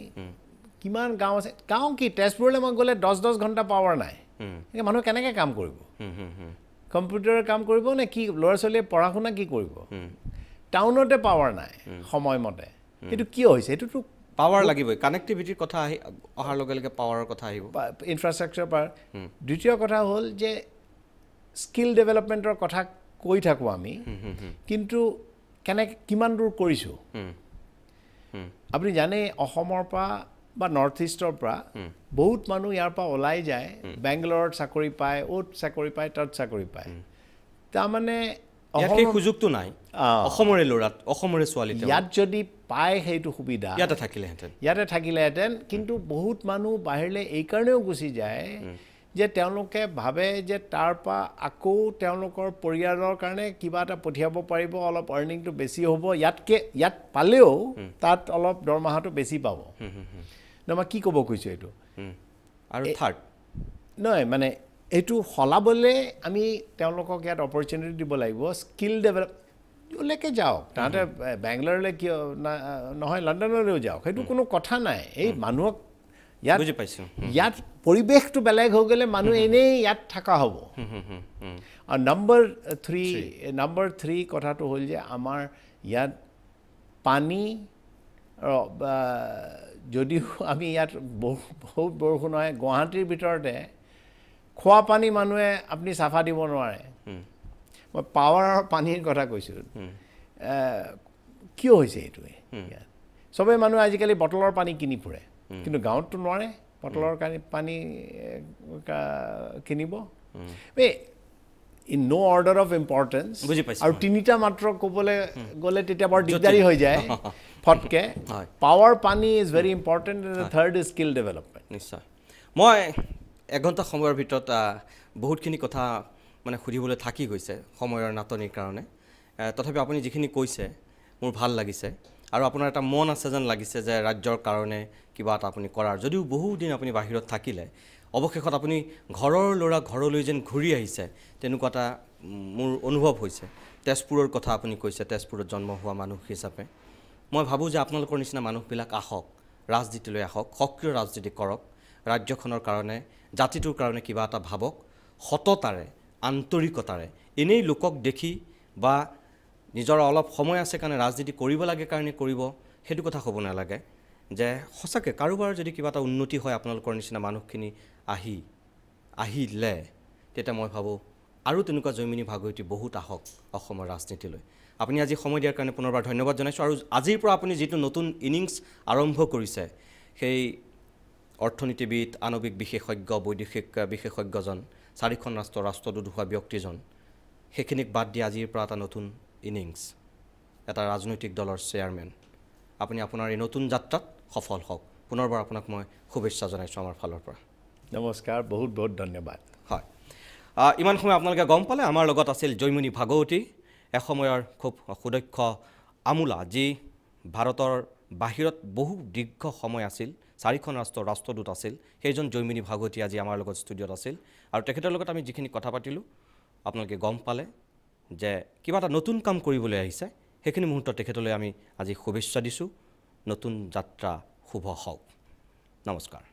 কিমান গাঁও আছে গাঁও কি তেজপুৰলৈ মই গ'লে 10 ঘণ্টা পাৱাৰ নাই মানুহ কেনেকৈ কাম কৰিব কম্পিউটাৰৰ কাম কৰিব নে কি ল'ৰা ছোৱালীয়ে পঢ়া শুনা কি কৰিব টাউনতে পাৱাৰ নাই সময়মতে এইটো কিয় হৈছে এইটোতো পাৱাৰ লাগিবই কানেক্টিভিটিৰ কথা অহাৰ লগে লগে পাৱাৰৰ কথা আহিব ইনফ্ৰাষ্ট্ৰাকচাৰ পাৱাৰ দ্বিতীয় কথা হ'ল যে স্কিল ডেভেলপমেণ্টৰ কথা কৈ থাকোঁ আমি কিন্তু কিমান দূৰ কৰিছোঁ আপুনি জানে অসমৰ পৰা বা নৰ্থ ইষ্টৰ পৰা বহুত মানুহ ইয়াৰ পৰা ওলাই যায় বেংগলোৰত চাকৰি পায় অ'ত চাকৰি পায় তাত চাকৰি পায় তাৰমানে সেই সুযোগটো নাই অসমৰে ল'ৰাত অসমৰে ছোৱালী ইয়াত যদি পায় সেইটো সুবিধা ইয়াতে থাকিলেহেঁতেন কিন্তু বহুত মানুহ বাহিৰলৈ এইকাৰণেও গুচি যায় যে তেওঁলোকে ভাবে যে তাৰ পৰা আকৌ তেওঁলোকৰ পৰিয়ালৰ কাৰণে কিবা এটা পঠিয়াব পাৰিব অলপ আৰ্নিংটো বেছি হ'ব ইয়াত পালেও তাত অলপ দৰমহাটো বেছি পাব মই কি ক'ব কৈছোঁ এইটো আৰু থাৰ্ড নহয় মানে এইটো সলাবলৈ আমি তেওঁলোকক ইয়াত অপৰচুনিটি দিব লাগিব স্কিল ডেভেলপ য'লৈকে যাওক তাহাঁতে বেংগলোৰলৈ কিয় নহয় লণ্ডনলৈও যাওক সেইটো কোনো কথা নাই এই মানুহক ইয়াত বুজি পাইছোঁ ইয়াত পৰিৱেশটো বেলেগ হৈ গ'লে মানুহ এনেই ইয়াত থকা হ'ব আৰু নম্বৰ 3 কথাটো হ'ল যে আমাৰ ইয়াত পানী যদিও আমি ইয়াত বহুত বৰষুণ হয় গুৱাহাটীৰ ভিতৰতে খোৱা পানী মানুহে আপুনি চাফা দিব নোৱাৰে মই পাৱাৰ আৰু পানীৰ কথা কৈছোঁ কিয় হৈছে এইটোৱে চবেই মানুহে আজিকালি বটলৰ পানী কিনি ফুৰে কিন্তু গাঁৱততো নোৱাৰে বটলৰ পানী কিনিব in no' order of importance আৰু তিনিটা মাত্ৰ ক'বলৈ গ'লে তেতিয়া বৰ দিগদাৰী হৈ যায় ফটকে পাৱাৰ পানী is very important third is skill development নিশ্চয় মই 1 ঘণ্টা সময়ৰ ভিতৰত বহুতখিনি কথা মানে সুধিবলৈ থাকি গৈছে সময়ৰ নাটনিৰ কাৰণে তথাপি আপুনি যিখিনি কৈছে মোৰ ভাল লাগিছে আৰু আপোনাৰ এটা মন আছে যেন লাগিছে যে ৰাজ্যৰ কাৰণে কিবা এটা আপুনি কৰাৰ যদিও বহুদিন আপুনি বাহিৰত থাকিলে অৱশেষত আপুনি ঘৰৰ ল'ৰা ঘৰলৈ যেন ঘূৰি আহিছে তেনেকুৱা এটা মোৰ অনুভৱ হৈছে তেজপুৰৰ কথা আপুনি কৈছে তেজপুৰত জন্ম হোৱা মানুহ হিচাপে মই ভাবোঁ যে আপোনালোকৰ নিচিনা মানুহবিলাক আহক ৰাজনীতিলৈ আহক সক্ৰিয় ৰাজনীতি কৰক ৰাজ্যখনৰ কাৰণে জাতিটোৰ কাৰণে কিবা এটা ভাবক সততাৰে আন্তৰিকতাৰে এনেই লোকক দেখি বা নিজৰ অলপ সময় আছে কাৰণে ৰাজনীতি কৰিব লাগে কাৰণে কৰিব সেইটো কথা ক'ব নালাগে যে সঁচাকৈ কাৰোবাৰ যদি কিবা এটা উন্নতি হয় আপোনালোকৰ নিচিনা মানুহখিনি আহিলে তেতিয়া মই ভাবোঁ আৰু তেনেকুৱা জয়মিনী ভাগৱতী বহুত আহক অসমৰ ৰাজনীতিলৈ আপুনি আজি সময় দিয়াৰ কাৰণে পুনৰবাৰ ধন্যবাদ জনাইছোঁ আৰু আজিৰ পৰা আপুনি যিটো নতুন ইনিংছ আৰম্ভ কৰিছে সেই অৰ্থনীতিবিদ আণৱিক বিশেষজ্ঞ বৈদেশিক বিশেষজ্ঞজন চাৰিখন ৰাষ্ট্ৰদূত হোৱা ব্যক্তিজন সেইখিনিক বাদ দি আজিৰ পৰা এটা নতুন ইনিংছ এটা ৰাজনৈতিক দলৰ চেয়াৰমেন আপুনি আপোনাৰ এই নতুন যাত্ৰাত সফল হওক পুনৰবাৰ আপোনাক মই শুভেচ্ছা জনাইছোঁ আমাৰ ফালৰ পৰা নমস্কাৰ বহুত বহুত ধন্যবাদ হয় ইমান সময় আপোনালোকে গম পালে আমাৰ লগত আছিল জয়মণি ভাগৱতী এসময়ৰ খুব সুদক্ষ আমোলা যি ভাৰতৰ বাহিৰত বহু দীৰ্ঘ সময় আছিল চাৰিখন ৰাষ্ট্ৰদূত আছিল সেইজন জয়মণি ভাগৱতী আজি আমাৰ লগত ষ্টুডিঅ'ত আছিল আৰু তেখেতৰ লগত আমি যিখিনি কথা পাতিলোঁ আপোনালোকে গম পালে যে কিবা এটা নতুন কাম কৰিবলৈ আহিছে সেইখিনি মুহূৰ্তত তেখেতলৈ আমি আজি শুভেচ্ছা দিছোঁ নতুন যাত্ৰা শুভ হওক নমস্কাৰ